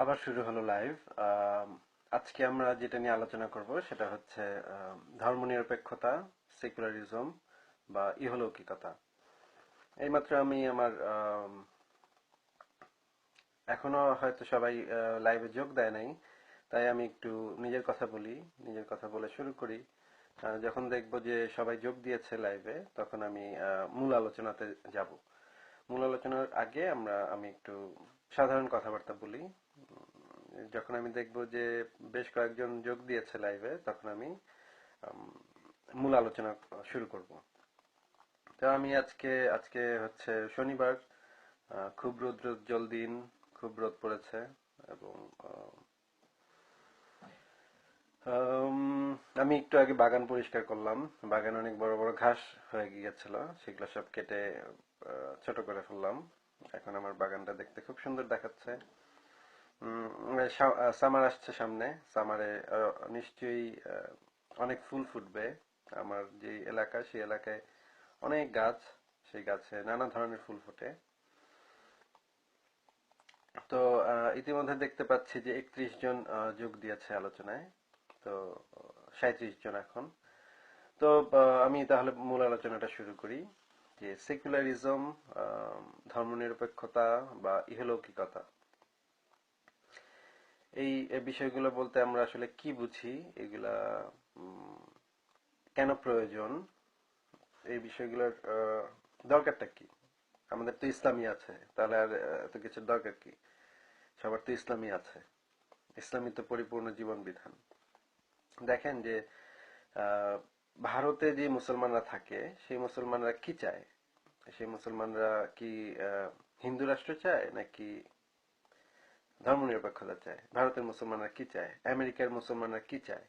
আবার শুরু হলো লাইভ। আজকে আমরা যেটা নিয়ে আলোচনা করব সেটা হচ্ছে ধর্মনিরপেক্ষতা, সেকুলারিজম বা ইহলৌকিকতা। এইমাত্র আমি আমার এখনো হয়তো সবাই লাইভে যোগ দেয় নাই, তাই আমি একটু নিজের কথা বলি, নিজের কথা বলে শুরু করি। যখন দেখব যে সবাই যোগ দিয়েছে লাইভে, তখন আমি মূল আলোচনাতে যাব। মূল আলোচনার আগে আমি একটু সাধারণ কথাবার্তা বলি। যখন আমি দেখব যে বেশ কয়েকজন যোগ দিয়েছে লাইভে, তখন আমি মূল আলোচনা শুরু করব। তো আমি আজকে আজকে হচ্ছে শনিবার। খুব রৌদ্রোজ্জ্বল দিন, খুব রোদ পড়েছে এবং আম, আমি একটু আগে বাগান পরিষ্কার করলাম। বাগানে অনেক বড় বড় ঘাস হয়ে গিয়েছিল, সেগুলো সব কেটে ছোট করে ফেললাম। এখন আমার বাগানটা দেখতে খুব সুন্দর দেখাচ্ছে। সামার আসছে সামনে। সামারে নিশ্চয়ই অনেক ফুল ফুটবে। আমার যে এলাকা, সেই এলাকায় অনেক গাছ, সেই গাছে নানা ধরনের ফুল ফোটে। তো ইতিমধ্যে দেখতে পাচ্ছি যে 31 জন যোগ দিয়েছে আলোচনায়। তো 37 জন এখন। তো আমি তাহলে মূল আলোচনাটা শুরু করি যে সেকুলারিজম, ধর্মনিরপেক্ষতা বা ইহলৌকিকতা, এই বিষয়গুলো বলতে আমরা আসলে কি বুঝি, এগুলা উম, কেন প্রয়োজন, এই বিষয়গুলোর দরকারটা কি। আমাদের তো ইসলামই আছে, তাহলে আর এত কিছুর দরকার কি? সবার তো ইসলামই আছে। ইসলামই তো পরিপূর্ণ জীবন বিধান। দেখেন যে আহ, ভারতে যে মুসলমানরা থাকে, সেই মুসলমানরা কি চায়? সেই মুসলমানরা কি হিন্দু রাষ্ট্র চায় নাকি ধর্মনিরপেক্ষতা চায়? ভারতের মুসলমানরা কি চায়? আমেরিকার মুসলমানরা কি চায়?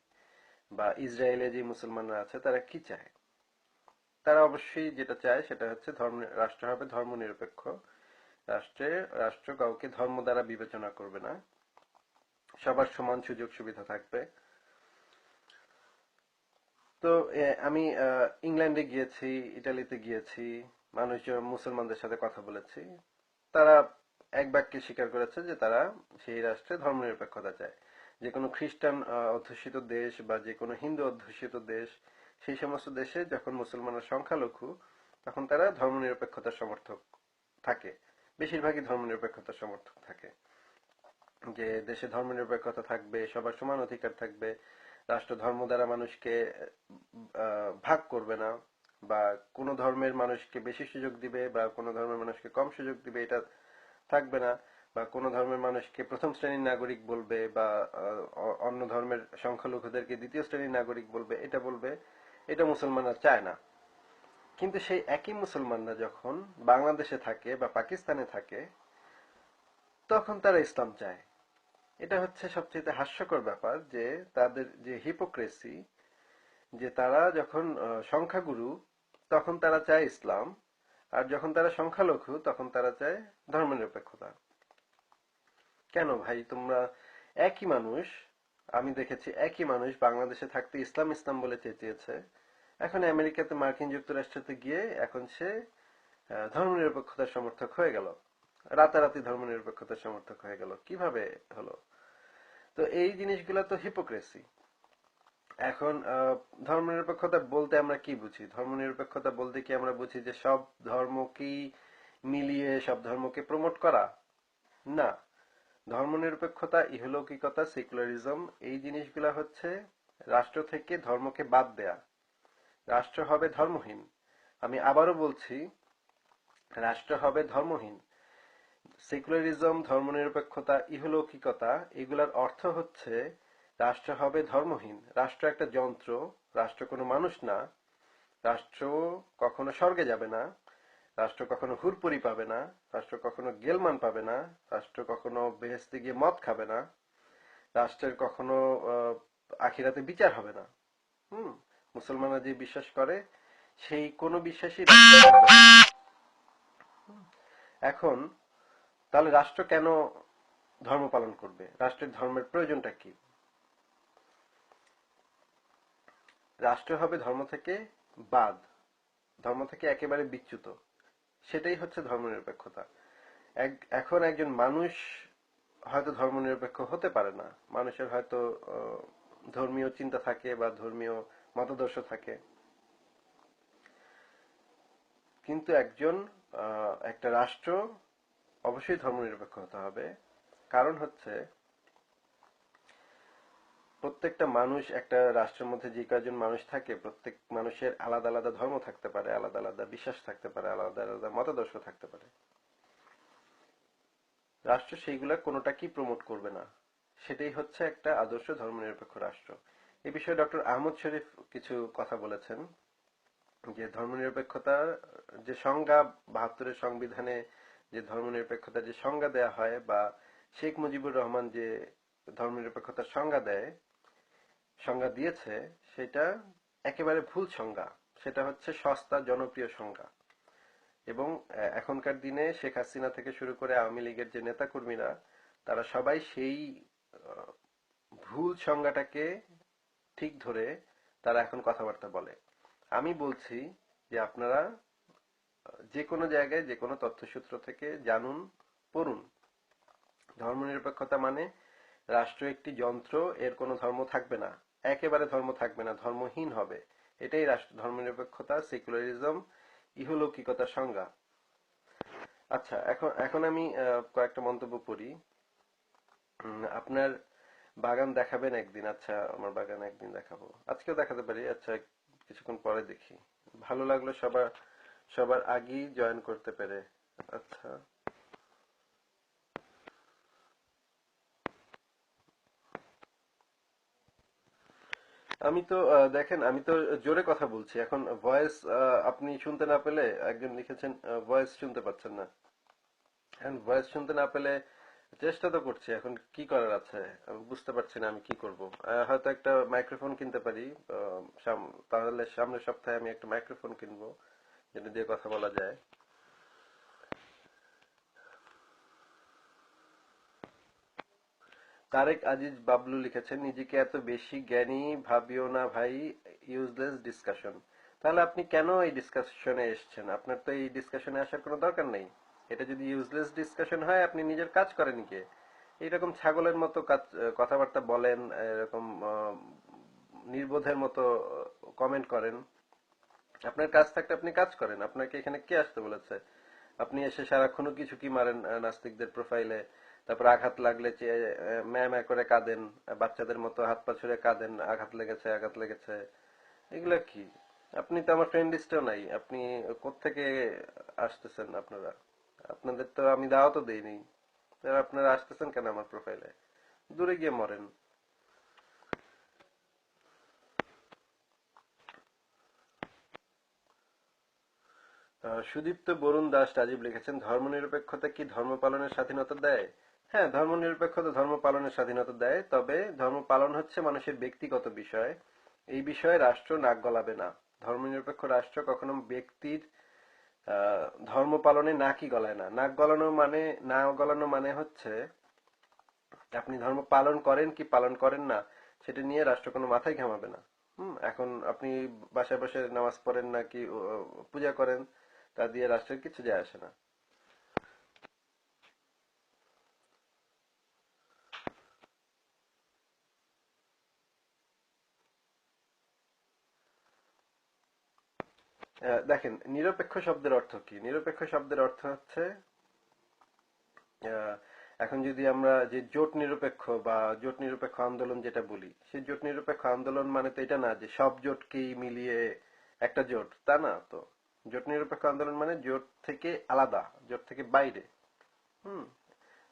বা ইসরায়েলে যে মুসলমানরা আছে তারা কি চায়? তারা অবশ্যই যেটা চায় সেটা হচ্ছে রাষ্ট্র হবে ধর্মনিরপেক্ষ। রাষ্ট্র কাউকে ধর্ম দ্বারা বিবেচনা করবে না, সবার সমান সুযোগ সুবিধা থাকবে। তো আমি ইংল্যান্ডে গিয়েছি, ইটালিতে গিয়েছি, মানুষজন মুসলমানদের সাথে কথা বলেছি। তারা এক বাক্যে স্বীকার করেছে যে তারা সেই রাষ্ট্রে ধর্মনিরপেক্ষতা চায়। যে কোনো খ্রিস্টান অধ্যুষিত দেশ বা যে কোনো হিন্দু অধ্যুষিত দেশ, সেই সমস্ত দেশে যখন মুসলমানের সংখ্যালঘু, তখন তারা ধর্মনিরপেক্ষতার সমর্থক থাকে। বেশিরভাগই ধর্মনিরপেক্ষতার সমর্থক থাকে, যে দেশে ধর্মনিরপেক্ষতা থাকবে, সবার সমান অধিকার থাকবে, রাষ্ট্র ধর্ম দ্বারা মানুষকে ভাগ করবে না, বা কোনো ধর্মের মানুষকে বেশি সুযোগ দিবে বা কোনো ধর্মের মানুষকে কম সুযোগ দিবে, এটা থাকবে না। বা কোনো ধর্মের মানুষকে প্রথম শ্রেণীর নাগরিক বলবে বা অন্য ধর্মের সংখ্যালঘুদেরকে দ্বিতীয় শ্রেণীর নাগরিক বলবে, এটা বলবে। এটা মুসলমানরা চায় না। কিন্তু সেই একই মুসলমানরা যখন বাংলাদেশে থাকে বা পাকিস্তানে থাকে, তখন তারা ইসলাম চায়। এটা হচ্ছে সবচেয়ে হাস্যকর ব্যাপার, যে তাদের যে হিপোক্রেসি, যে তারা যখন সংখ্যাগুরু, তখন তারা চায় ইসলাম, আর যখন তারা সংখ্যালঘু তখন তারা চায় ধর্মনিরপেক্ষতা। কেন ভাই তোমরা একই মানুষ, আমি দেখেছি একই মানুষ বাংলাদেশে থাকতে ইসলাম ইসলাম বলে চেঁচিয়েছে, এখন আমেরিকাতে মার্কিন যুক্তরাষ্ট্রতে গিয়ে এখন সে ধর্মনিরপেক্ষতার সমর্থক হয়ে গেল। রাতারাতি ধর্মনিরপেক্ষতার সমর্থক হয়ে গেল, কিভাবে হলো? তো এই জিনিসগুলো তো হিপোক্রেসি। এখন ধর্মনিরপেক্ষতা বলতে আমরা কি বুঝি? ধর্মনিরপেক্ষতা বলতে কি আমরা বুঝি যে সব ধর্মকেই মিলিয়ে সব ধর্মকে প্রমোট করা? না। ধর্মনিরপেক্ষতা, ইহলৌকিকতা, সেকুলারিজম, এই জিনিসগুলা হচ্ছে রাষ্ট্র থেকে ধর্মকে বাদ দেয়া। রাষ্ট্র হবে ধর্মহীন। আমি আবারও বলছি, রাষ্ট্র হবে ধর্মহীন। সেকুলারিজম, ধর্মনিরপেক্ষতা, ইহলৌকিকতা, এগুলার অর্থ হচ্ছে রাষ্ট্র হবে ধর্মহীন। রাষ্ট্র একটা যন্ত্র, রাষ্ট্র কোনো মানুষ না। রাষ্ট্র কখনো স্বর্গে যাবে না, রাষ্ট্র কখনো হুরপুরি পাবে না, রাষ্ট্র কখনো গেলমান পাবে না, রাষ্ট্র কখনো বেহেস্তে গিয়ে মদ খাবে না, রাষ্ট্রের কখনো আখিরাতে বিচার হবে না। হুম। মুসলমানরা যে বিশ্বাস করে, সেই কোনো বিশ্বাসই রাষ্ট্র করবে না। এখন তাহলে রাষ্ট্র কেন ধর্ম পালন করবে? রাষ্ট্রের ধর্মের প্রয়োজনটা কি? রাষ্ট্র হবে ধর্ম থেকে বাদ, ধর্ম থেকে একেবারে বিচ্যুত। সেটাই হচ্ছে ধর্মনিরপেক্ষতা। এখন একজন মানুষ হয়তো ধর্মনিরপেক্ষ হতে পারে না। মানুষের হয়তো ধর্মীয় চিন্তা থাকে বা ধর্মীয় মতাদর্শ থাকে, কিন্তু একটা রাষ্ট্র অবশ্যই ধর্মনিরপেক্ষ হতে হবে। কারণ হচ্ছে প্রত্যেকটা মানুষ, একটা রাষ্ট্রের মধ্যে যে কয়জন মানুষ থাকে, প্রত্যেক মানুষের আলাদা আলাদা ধর্ম থাকতে পারে, আলাদা আলাদা বিশ্বাস থাকতে পারে, আলাদা আলাদা মতাদর্শ থাকতে পারে। রাষ্ট্র সেইগুলা কোনোটাকেই প্রমোট করবে না। সেটাই হচ্ছে একটা আদর্শ ধর্মনিরপেক্ষ রাষ্ট্র। এই বিষয়ে ডক্টর আহমদ শরীফ কিছু কথা বলেছেন, যে ধর্মনিরপেক্ষতার যে সংজ্ঞা ৭২-এর সংবিধানে যে ধর্মনিরপেক্ষতার যে সংজ্ঞা দেয়া হয়, বা শেখ মুজিবুর রহমান যে ধর্মনিরপেক্ষতার সংজ্ঞা দিয়েছে, সেটা একেবারে ভুল সংজ্ঞা। সেটা হচ্ছে সস্তা জনপ্রিয় সংজ্ঞা। এবং এখনকার দিনে শেখ হাসিনা থেকে শুরু করে আওয়ামী লীগের যে নেতাকর্মীরা, তারা সবাই সেই ভুল সংজ্ঞাটাকে ঠিক ধরে তারা এখন কথাবার্তা বলে। আমি বলছি যে আপনারা যে কোনো জায়গায় যে কোনো তথ্যসূত্র থেকে জানুন, পড়ুন। ধর্মনিরপেক্ষতা মানে রাষ্ট্র একটি যন্ত্র, এর কোনো ধর্ম থাকবে না, একেবারে ধর্ম থাকবে না, ধর্মহীন হবে। এটাই রাষ্ট্র ধর্মনিরপেক্ষতা, সেকুলারিজম, ইহলৌকিকতার সংজ্ঞা। আচ্ছা, এখন এখন আমি কয়েকটা মন্তব্য করি। আপনার বাগান দেখাবেন একদিন? আচ্ছা, আমার বাগান একদিন দেখাবো, আজকেও দেখাতে পারি। আচ্ছা, কিছুক্ষণ পরে দেখি। ভালো লাগলো সবার সবার আগেই জয়েন করতে পেরে। আচ্ছা, দেখেন, আমি তো জোরে কথা বলছি। এখন ভয়েস আপনি শুনতে না পেলে, একজন লিখেছেন ভয়েস শুনতে পাচ্ছেন না। এখন ভয়েস শুনতে না পেলে চেষ্টা তো করছি, এখন কি করার আছে? আমি বুঝতে পারছি না আমি কি করব। হয়তো একটা মাইক্রোফোন কিনতে পারি। তাহলে সামনের সপ্তাহে আমি একটা মাইক্রোফোন কিনবো, যেটা দিয়ে কথা বলা যায়। তারেক আজিজ বাবলু লিখেছেন, নিজেকে এত বেশি জ্ঞানী ভাবিও না ভাই, ইউজলেস ডিসকাশন। তাহলে আপনি কেন এই ডিসকাশনে এসেছেন? আপনার তো এই ডিসকাশনে আসার কোনো দরকার নেই। এটা যদি ইউজলেস ডিসকাশন হয়, আপনি নিজের কাজ করেন গিয়ে। এইরকম ছাগলের মতো কথাবার্তা বলেন, এরকম নির্বোধের মতো কমেন্ট করেন। আপনার কাজ থাকতে আপনি কাজ করেন। আপনাকে এখানে কে আসতে বলেছে? আপনি এসে সারাক্ষণ কিছু কি মারেন নাস্তিকদের প্রোফাইলে, তারপর আঘাত লাগলে ম্যাঁ ম্যাঁ করে কাঁদেন, বাচ্চাদের মতো হাত পা ছুড়ে কাঁদেন, আঘাত লেগেছে আঘাত লেগেছে। এগুলা কি? আপনি তো আমার ফ্রেন্ড লিস্টেও নাই। আপনি কোত্থেকে আসতেছেন আপনারা? আপনাদের তো আমি দাওয়াতও দেইনি। তাহলে আপনারা আসতেছেন কেন আমার প্রোফাইলে? দূরে গিয়ে মরেন। সুদীপ্ত বরুণ দাস রাজীব লিখেছেন, ধর্মনিরপেক্ষতা কি ধর্ম পালনের স্বাধীনতা দেয়? হ্যাঁ, ধর্মনিরপেক্ষতা ধর্ম পালনের স্বাধীনতা দেয়, তবে ধর্ম পালন হচ্ছে মানুষের ব্যক্তিগত বিষয়। এই বিষয়ে রাষ্ট্র নাক গলাবে না। ধর্মনিরপেক্ষ রাষ্ট্র কখনো ব্যক্তির ধর্ম পালনে নাকই গলায় না। না গলানো মানে হচ্ছে আপনি ধর্ম পালন করেন কি পালন করেন না, সেটা নিয়ে রাষ্ট্র কোনো মাথায় ঘামাবে না। এখন আপনি বাসায় বসে নামাজ পড়েন নাকি পূজা করেন, তা দিয়ে রাষ্ট্রের কিছু যায় আসে না। দেখেন, নিরপেক্ষ শব্দের অর্থ কি? নিরপেক্ষ শব্দের অর্থ হচ্ছে আহ, এখন যদি আমরা যে জোট নিরপেক্ষ বা জোট নিরপেক্ষ আন্দোলন যেটা বলি, সেই জোট নিরপেক্ষ আন্দোলন মানে তো এটা না যে সব জোটকেই মিলিয়ে একটা জোট, তা না তো। জোট নিরপেক্ষ আন্দোলন মানে জোট থেকে আলাদা, জোট থেকে বাইরে। হুম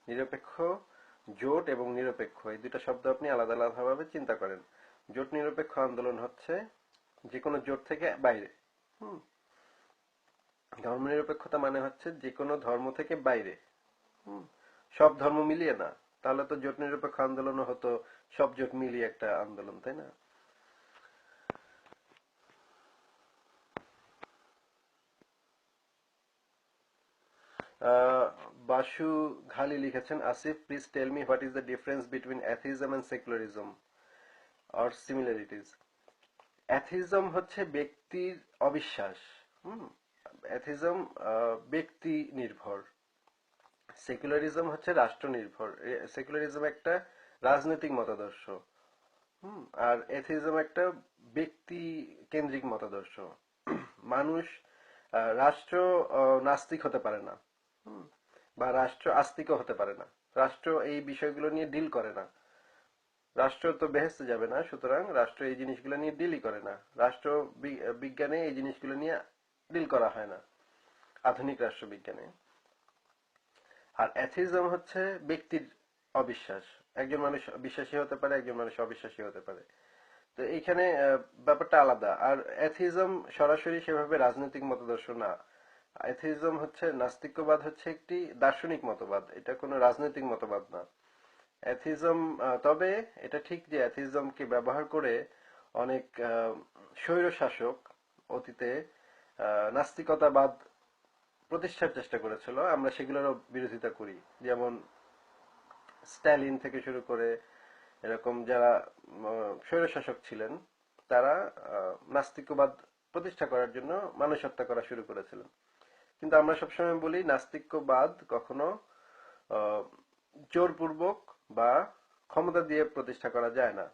নিরপেক্ষ, জোট এবং নিরপেক্ষ, এই দুটো শব্দ আপনি আলাদা আলাদা ভাবে চিন্তা করেন। জোট নিরপেক্ষ আন্দোলন হচ্ছে যে কোনো জোট থেকে বাইরে। হুম ধর্মনিরপেক্ষতা মানে হচ্ছে যে কোনো ধর্ম থেকে বাইরে। হুম সব ধর্ম মিলিয়ে না। তাহলে তো জোট নিরপেক্ষ আন্দোলনও হতো সব জোট মিলিয়ে একটা আন্দোলন, তাই না? বাসু ঘালি লিখেছেন, Asif please tell me what is the difference between atheism and secularism or similarities. Atheism হচ্ছে ব্যক্তির অবিশ্বাস। হুম অ্যাথিজম ব্যক্তি নির্ভর। সেকুলারিজম হচ্ছে রাষ্ট্র নির্ভর, সেকুলারিজম একটা রাজনৈতিক মতাদর্শ। আর এথিজম একটা ব্যক্তি কেন্দ্রিক মতাদর্শ। মানুষ রাষ্ট্র নাস্তিক হতে পারে না, হুম, বা রাষ্ট্র আস্তিকও হতে পারে না। রাষ্ট্র এই বিষয়গুলো নিয়ে ডিল করে না। রাষ্ট্র তো বেহেস্তে যাবে না, সুতরাং রাষ্ট্র এই জিনিসগুলো নিয়ে ডিলই করে না। রাষ্ট্র বিজ্ঞানে এই জিনিসগুলো নিয়ে ডিল করা হয় না, আধুনিক রাষ্ট্রবিজ্ঞানে। আর অ্যাথিজম হচ্ছে ব্যক্তির অবিশ্বাস। একজন মানুষ বিশ্বাসী হতে পারে, একজন মানুষ অবিশ্বাসী হতে পারে। তো এইখানে ব্যাপারটা আলাদা। আর অ্যাথিজম সরাসরি সেভাবে রাজনৈতিক মতাদর্শ না। অ্যাথিজম হচ্ছে, নাস্তিক্যবাদ হচ্ছে একটি দার্শনিক মতবাদ, এটা কোনো রাজনৈতিক মতবাদ না। অ্যাথিজম, তবে এটা ঠিক যে অ্যাথিজমকে ব্যবহার করে অনেক স্বৈর শাসক অতীতে নাস্তিকতাবাদ প্রতিষ্ঠার চেষ্টা করেছিল। আমরা সেগুলোরও বিরোধিতা করি। যেমন স্ট্যালিন থেকে শুরু করে এরকম যারা স্বৈরশাসক ছিলেন, তারা নাস্তিক্যবাদ প্রতিষ্ঠা করার জন্য মানুষ হত্যা করা শুরু করেছিলেন। কিন্তু আমরা সবসময় বলি নাস্তিক্যবাদ কখনো আহ, জোরপূর্বক বা ক্ষমতা দিয়ে প্রতিষ্ঠা করা যায় না।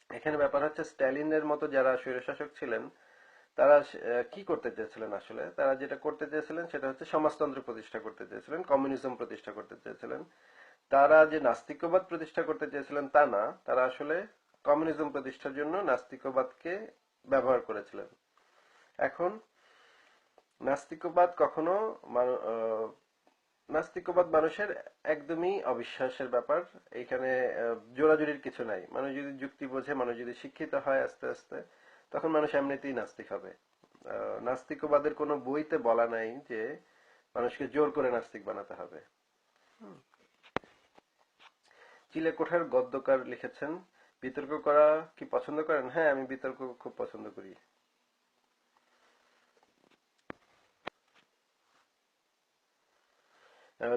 এখানে ব্যাপার হচ্ছে স্ট্যালিনের মতো যারা স্বৈরশাসক ছিলেন, তারা কি করতে চেয়েছিলেন? আসলে তারা যেটা করতে চেয়েছিলেন সেটা হচ্ছে সমাজতন্ত্র প্রতিষ্ঠা করতে চেয়েছিলেন, কমিউনিজম প্রতিষ্ঠা করতে চেয়েছিলেন। তারা যে নাস্তিক্যবাদ প্রতিষ্ঠা করতে চেয়েছিলেন তা না, তারা আসলে কমিউনিজম প্রতিষ্ঠার জন্য নাস্তিক্যবাদকে ব্যবহার করেছিলেন। এখন নাস্তিক্যবাদ কখনো নাস্তিক্যবাদ মানুষের একদমই অবিশ্বাসের ব্যাপার। এইখানে জোরাজুরির কিছু নাই। মানুষ যদি যুক্তি বোঝে, মানুষ যদি শিক্ষিত হয় আস্তে আস্তে, তখন মানুষ এমনিতেই নাস্তিক হবে। নাস্তিক্যবাদের কোনো বইতে বলা নাই যে মানুষকে জোর করে নাস্তিক বানাতে হবে। চিলে কোঠার গদ্যকার লিখেছেন, বিতর্ক করা কি পছন্দ করেন? হ্যাঁ, আমি বিতর্ক খুব পছন্দ করি।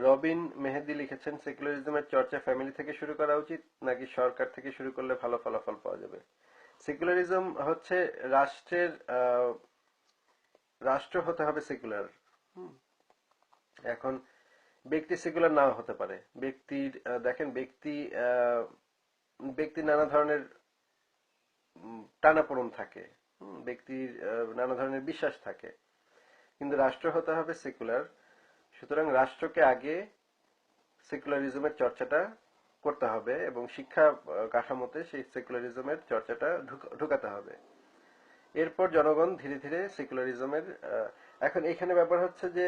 রবিন মেহেদি লিখেছেন, সেকুলারিজমের চর্চা ফ্যামিলি থেকে শুরু করা উচিত নাকি সরকার থেকে শুরু করলে ভালো ফলাফল পাওয়া যাবে? সেকুলারিজম হচ্ছে রাষ্ট্রের, রাষ্ট্র হতে হবে সেকুলার। এখন ব্যক্তি সেকুলার নাও হতে পারে। ব্যক্তির দেখেন, আহ, ব্যক্তির নানা ধরনের টানাপোড়েন থাকে, ব্যক্তির নানা ধরনের বিশ্বাস থাকে। কিন্তু রাষ্ট্র হতে হবে সেকুলার। সুতরাং রাষ্ট্রকে আগে সেকুলারিজমের চর্চাটা করতে হবে এবং শিক্ষা কাঠামোতে সেই সেকুলারিজমের চর্চাটা ঢুকাতে হবে। এরপর জনগণ ধীরে ধীরে সেকুলারিজমের, এখন এখানে ব্যাপার হচ্ছে যে,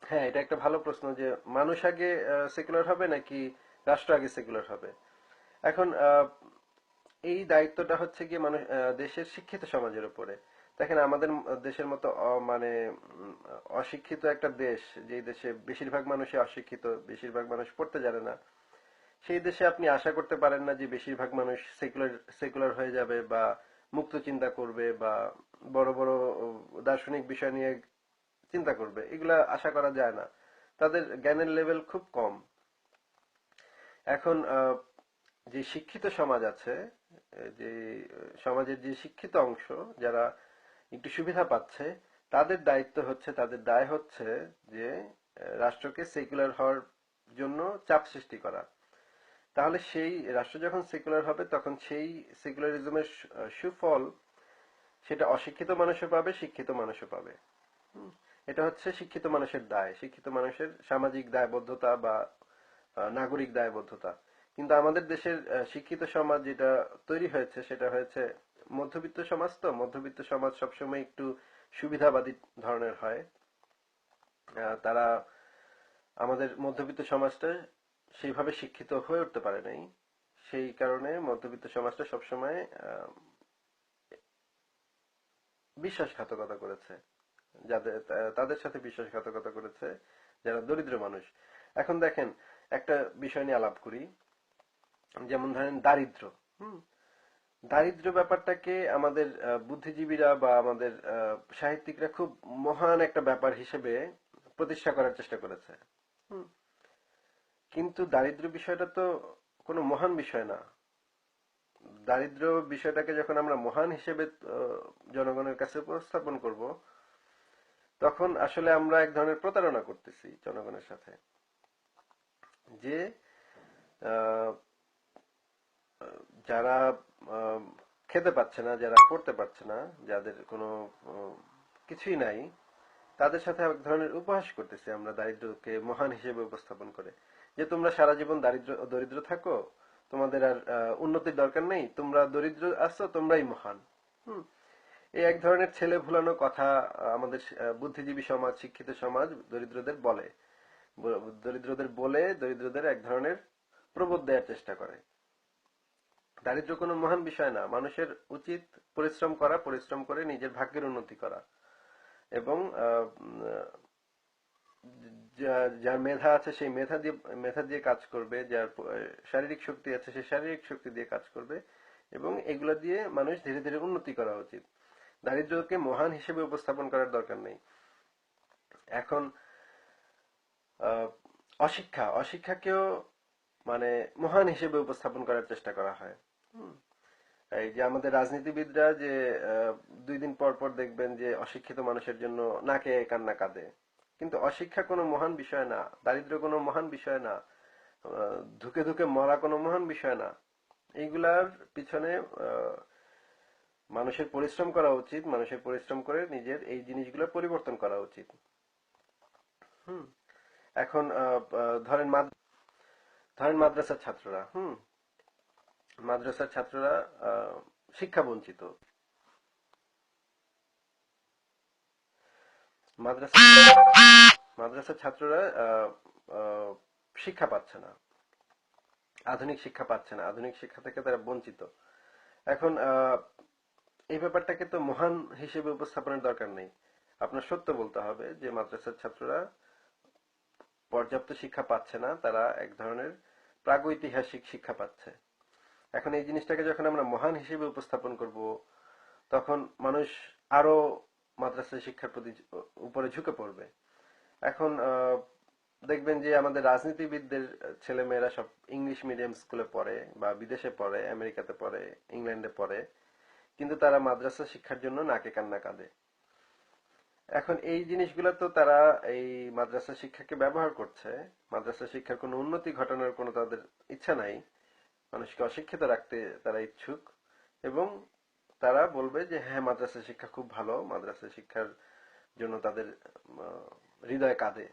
হ্যাঁ, এটা একটা ভালো প্রশ্ন যে মানুষ আগে সেকুলার হবে নাকি রাষ্ট্র আগে সেকুলার হবে। এখন এই দায়িত্বটা হচ্ছে গিয়ে মানুষ, দেশের শিক্ষিত সমাজের উপরে। দেখেন আমাদের দেশের মতো মানে অশিক্ষিত একটা দেশ, যেই দেশে বেশিরভাগ মানুষই অশিক্ষিত, বেশিরভাগ মানুষ পড়তে জানে না, সেই দেশে আপনি আশা করতে পারেন না যে বেশিরভাগ মানুষ সেকুলার সেকুলার হয়ে যাবে বা মুক্ত চিন্তা করবে বা বড় বড় দার্শনিক বিষয় নিয়ে চিন্তা করবে। এগুলা আশা করা যায় না। তাদের জ্ঞানের লেভেল খুব কম। এখন যে শিক্ষিত সমাজ আছে, যে সমাজের যে শিক্ষিত অংশ, যারা একটু সুবিধা পাচ্ছে, তাদের দায়িত্ব হচ্ছে, তাদের দায় হচ্ছে যে রাষ্ট্রকে সেকুলার হওয়ার জন্য চাপ সৃষ্টি করা। তাহলে সেই রাষ্ট্র যখন সেকুলার হবে, তখন সেই সেকুলারিজমের সুফল সেটা অশিক্ষিত মানুষও পাবে, শিক্ষিত মানুষও পাবে। এটা হচ্ছে শিক্ষিত মানুষের দায়, শিক্ষিত মানুষের সামাজিক দায়বদ্ধতা বা নাগরিক দায়বদ্ধতা। কিন্তু আমাদের দেশের শিক্ষিত সমাজ যেটা তৈরি হয়েছে, সেটা হয়েছে মধ্যবিত্ত সমাজ। তো মধ্যবিত্ত সমাজ সবসময় একটু সুবিধাবাদী ধরনের হয়। তারা, আমাদের মধ্যবিত্ত সমাজটা সেইভাবে শিক্ষিত হয়ে উঠতে পারে নাই। সেই কারণে মধ্যবিত্ত সমাজটা সবসময় বিশ্বাসঘাতকতা করেছে, যাদের তাদের সাথে বিশ্বাসঘাতকতা করেছে যারা দরিদ্র মানুষ। এখন দেখেন, একটা বিষয় নিয়ে আলাপ করি। যেমন ধরেন দারিদ্র্য। হুম দারিদ্র্য ব্যাপারটাকে আমাদের বুদ্ধিজীবীরা বা আমাদের সাহিত্যিকরা খুব মহান একটা ব্যাপার হিসেবে প্রতিষ্ঠা করার চেষ্টা করেছে। হুম কিন্তু দারিদ্র্য বিষয়টা তো কোনো মহান বিষয় না। দারিদ্র্য বিষয়টাকে যখন আমরা মহান হিসেবে জনগণের কাছে উপস্থাপন করব, তখন আসলে আমরা এক ধরনের প্রতারণা করতেছি জনগণের সাথে। যে আহ, যারা আহ, খেতে পাচ্ছে না, যারা পড়তে পারছে না, যাদের কোনো আহ, কিছুই নাই, তাদের সাথে এক ধরনের উপহাস করতেছি আমরা দারিদ্রকে মহান হিসেবে উপস্থাপন করে, যে তোমরা সারা জীবন দরিদ্র থাকো, তোমাদের আর উন্নতির দরকার নেই, তোমরা দরিদ্র আছো, তোমরাই মহান। হুম। এই এক ধরনের ছেলে ভুলানো কথা আমাদের বুদ্ধিজীবী সমাজ, শিক্ষিত সমাজ দরিদ্রদের বলে, দরিদ্রদের এক ধরনের প্রবোধ দেওয়ার চেষ্টা করে। দারিদ্র কোনো মহান বিষয় না, মানুষের উচিত পরিশ্রম করা, পরিশ্রম করে নিজের ভাগ্যের উন্নতি করা, এবং যার মেধা আছে সেই মেধা দিয়ে কাজ করবে, যার শারীরিক শক্তি আছে সেই শারীরিক শক্তি দিয়ে কাজ করবে, এবং এগুলা দিয়ে মানুষ ধীরে ধীরে উন্নতি করা উচিত। দারিদ্রকে মহান হিসেবে উপস্থাপন করার দরকার নেই। এখন আহ, অশিক্ষাকেও মানে মহান হিসেবে উপস্থাপন করার চেষ্টা করা হয়। হুম। এই যে আমাদের রাজনীতিবিদরা যে 2 দিন পর পর দেখবেন যে অশিক্ষিত মানুষের জন্য নাকে কান্না কাঁদে, কিন্তু অশিক্ষা কোনো মহান বিষয় না, দারিদ্র কোনো মহান বিষয় না, ধুকে ধুকে মরা কোনো মহান বিষয় না। এইগুলার পিছনে মানুষের পরিশ্রম করা উচিত, মানুষের পরিশ্রম করে নিজের এই জিনিসগুলো পরিবর্তন করা উচিত। হুম। এখন ধরেন মাদ্রাসার ছাত্ররা, মাদ্রাসার ছাত্ররা শিক্ষা বঞ্চিত, মাদ্রাসা মাদ্রাসার ছাত্ররা শিক্ষা পাচ্ছে না, আধুনিক শিক্ষা পাচ্ছে না, আধুনিক শিক্ষা থেকে তারা বঞ্চিত। এখন এই ব্যাপারটাকে তো মহান হিসেবে উপস্থাপনের দরকার নেই। আপনার সত্য বলতে হবে যে মাদ্রাসার ছাত্ররা পর্যাপ্ত শিক্ষা পাচ্ছে না, তারা এক ধরনের প্রাগৈতিহাসিক শিক্ষা পাচ্ছে। এখন এই জিনিসটাকে যখন আমরা মহান হিসেবে উপস্থাপন করব, তখন মানুষ আরো মাদ্রাসা শিক্ষার প্রতি উপরে ঝুঁকে পড়বে। এখন দেখবেন যে আমাদের রাজনীতিবিদদের ছেলেমেয়েরা সব ইংলিশ মিডিয়াম স্কুলে পড়ে, বা বিদেশে পড়ে, আমেরিকাতে পড়ে, ইংল্যান্ডে পড়ে, কিন্তু তারা মাদ্রাসা শিক্ষার জন্য নাকে কান্না কাঁদে। এখন এই জিনিসগুলো তো তারা এই মাদ্রাসা শিক্ষাকে ব্যবহার করছে, মাদ্রাসা শিক্ষার কোনো উন্নতি ঘটানোর কোনো তাদের ইচ্ছা নাই, মানুষকে অশিক্ষিত রাখতে তারা ইচ্ছুক, এবং তারা বলবে যে হ্যাঁ মাদ্রাসা শিক্ষা খুব ভালো, মাদ্রাসা শিক্ষার জন্য তাদের হৃদয় কাঁদে।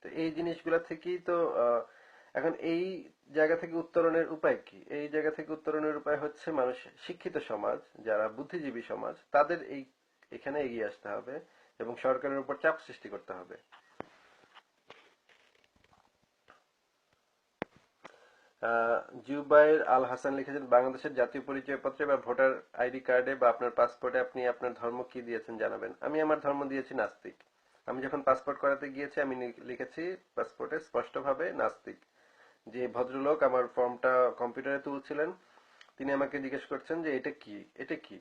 তো এই জিনিসগুলা থেকেই তো এখন এই জায়গা থেকে উত্তরণের উপায় কি? এই জায়গা থেকে উত্তরণের উপায় হচ্ছে মানুষ, শিক্ষিত সমাজ, যারা বুদ্ধিজীবী সমাজ, তাদের এখানে এগিয়ে আসতে হবে এবং সরকারের উপর চাপ সৃষ্টি করতে হবে। জুবাইর আল হাসান লিখেছেন, বাংলাদেশের জাতীয় পরিচয়পত্রে বা ভোটার আইডি কার্ডে বা আপনার পাসপোর্টে আপনি আপনার ধর্ম কি দিয়েছেন জানাবেন। আমি আমার ধর্ম দিয়েছি নাস্তিক। আমি যখন পাসপোর্ট করাতে গিয়েছি আমি লিখেছি পাসপোর্টে স্পষ্টভাবে নাস্তিক। যে ভদ্রলোক আমার ফর্মটা কম্পিউটারে তুলছিলেন, তিনি আমাকে জিজ্ঞেস করছেন যে এটা কি, এটা কি।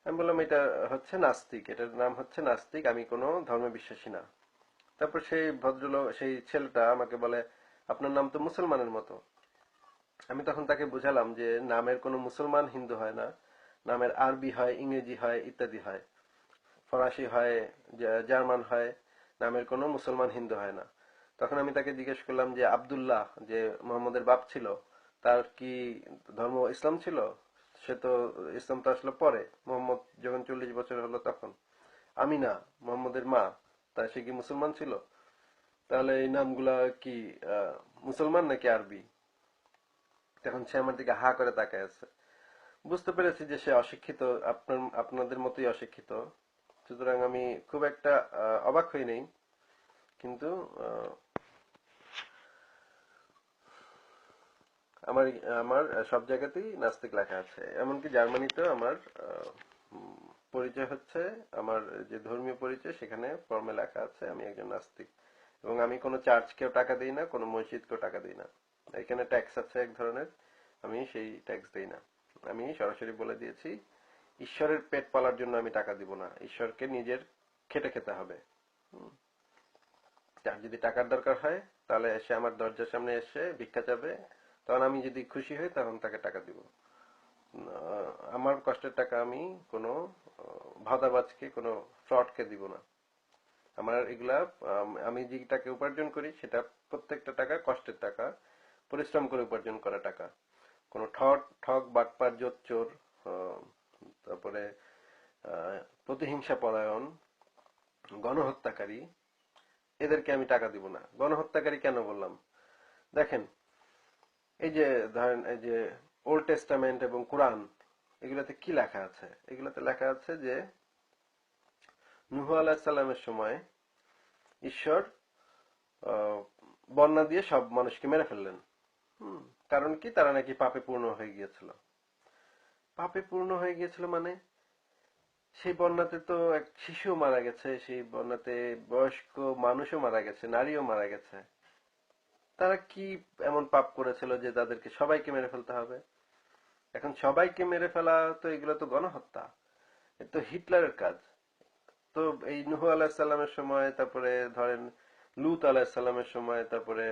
আমি বললাম এটা হচ্ছে নাস্তিক, এটার নাম হচ্ছে নাস্তিক, আমি কোনো ধর্মে বিশ্বাসী না। তারপর সেই ভদ্রলোক, সেই ছেলেটা আমাকে বলে আপনার নাম তো মুসলমানের মতো। আমি তখন তাকে বুঝালাম যে নামের কোনো মুসলমান হিন্দু হয় না, নামের আরবি হয়, ইংরেজি হয়, ইত্যাদি হয়, ফরাসি হয়, জার্মান হয়, নামের কোনো মুসলমান হিন্দু হয় না। তখন আমি তাকে জিজ্ঞেস করলাম যে আব্দুল্লাহ, যে মোহাম্মদের বাপ ছিল, তার কি ধর্ম ইসলাম ছিল? সে তো ইসলাম তো আসলে পরে, মোহাম্মদ যখন 40 বছর হলো তখন। আমিনা, মোহাম্মদের মা, তা সে কি মুসলমান ছিল? তাহলে এই নামগুলা কি মুসলমান নাকি আরবি? তখন সে আমার দিকে হা করে তাকায় আছে। বুঝতে পেরেছি যে সে অশিক্ষিত, আপনাদের মতোই অশিক্ষিত। সুতরাং আমি খুব একটা অবাক হই নাই, কিন্তু আমার আমার সব জায়গাতেই নাস্তিক লেখা আছে, এমনকি জার্মানিতেও আমার পরিচয় হচ্ছে, আমার যে ধর্মীয় পরিচয় সেখানে ফর্মে লেখা আছে আমি একজন নাস্তিক। এবং আমি কোনো চার্চকেও টাকা দিই না, কোনো মসজিদকেও টাকা দিই না। এখানে ট্যাক্স আছে এক ধরনের, আমি সেই ট্যাক্স দিই না। আমি সরাসরি বলে দিয়েছি ঈশ্বরের পেট পালার জন্য আমি টাকা দিব না, ঈশ্বরকে নিজের খেটে খেতে হবে। যার যদি টাকার দরকার হয় তাহলে এসে আমার দরজার সামনে এসে ভিক্ষা চাবে, তখন আমি যদি খুশি হই তখন তাকে টাকা দিব। আমার কষ্টের টাকা আমি কোনো ভাদাবাজকে, কোনো ফ্রডকে দিব না। আমার এগুলা আমি যে টাকা উপার্জন করি সেটা প্রত্যেকটা টাকা কষ্টের টাকা, পরিশ্রম করে উপার্জন করা টাকা। কোনো ঠক বাটপার জোচ্চোর, আহ, তারপরে আহ, প্রতিহিংসা পরায়ণ, গণহত্যাকারী, এদেরকে আমি টাকা দিব না। গণহত্যাকারী কেন বললাম? দেখেন, এই যে ধরেন এই যে ওল্ড টেস্টামেন্ট এবং কোরআন, এগুলাতে কি লেখা আছে? এগুলাতে লেখা আছে যে নূহ আলাইহিস সালামের সময় ঈশ্বর আহ, বন্যা দিয়ে সব মানুষকে মেরে ফেললেন। হুম, কারণ কি? তারা নাকি পাপে পূর্ণ হয়ে গিয়েছিল। পাপে পূর্ণ হয়ে গিয়েছিল মানে সেই বন্যাতে তো এক শিশু মারা গেছে, সেই বন্যাতে বয়স্ক মানুষও মারা গেছে, নারীও মারা গেছে। তারা কি এমন পাপ করেছিল যে তাদেরকে সবাইকে মেরে ফেলতে হবে? এখন সবাইকে মেরে ফেলা, তো এগুলো তো গণহত্যা। এ তো হিটলারের কাজ। তো এই নূহ আলাইহিস সালামের সময়, তারপরে ধরেন লূত আলাইহিস সালামের সময়, তারপরে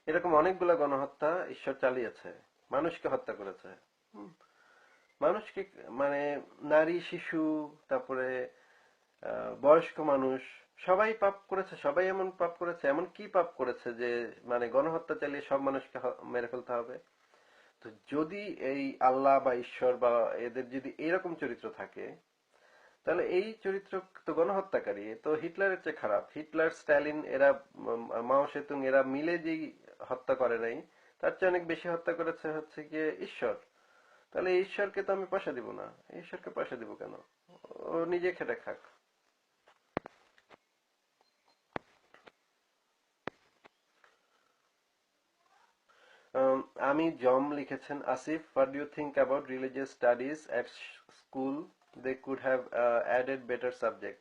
এরকম অনেকগুলা গণহত্যা ঈশ্বর চালিয়েছে, মানুষকে হত্যা করেছে। হুম, মানুষকে মানে নারী, শিশু, তারপরে বয়স্ক মানুষ, সবাই পাপ করেছে। সবাই এমন পাপ করেছে, এমন কি পাপ করেছে যে মানে গণহত্যা চালিয়ে সব মানুষকে মেরে ফেলতে হবে? তো যদি এই আল্লাহ বা ঈশ্বর বা এদের যদি এরকম চরিত্র থাকে, তাহলে এই চরিত্র তো গণহত্যাকারী। তো হিটলারের চেয়ে খারাপ। হিটলার, স্ট্যালিন, এরা মাও সেতুং, এরা মিলে যেই হত্যা করে নাই, তার চেয়ে অনেক বেশি হত্যা করেছে হচ্ছে গিয়ে ঈশ্বর। তাহলে এই ঈশ্বরকে তো আমি পয়সা দিব না। এই ঈশ্বরকে পয়সা দিব কেন? ও নিজে খেটে খাক। আমি জম লিখেছেন, Asif, what do you think about religious studies at school? They could have added better subject.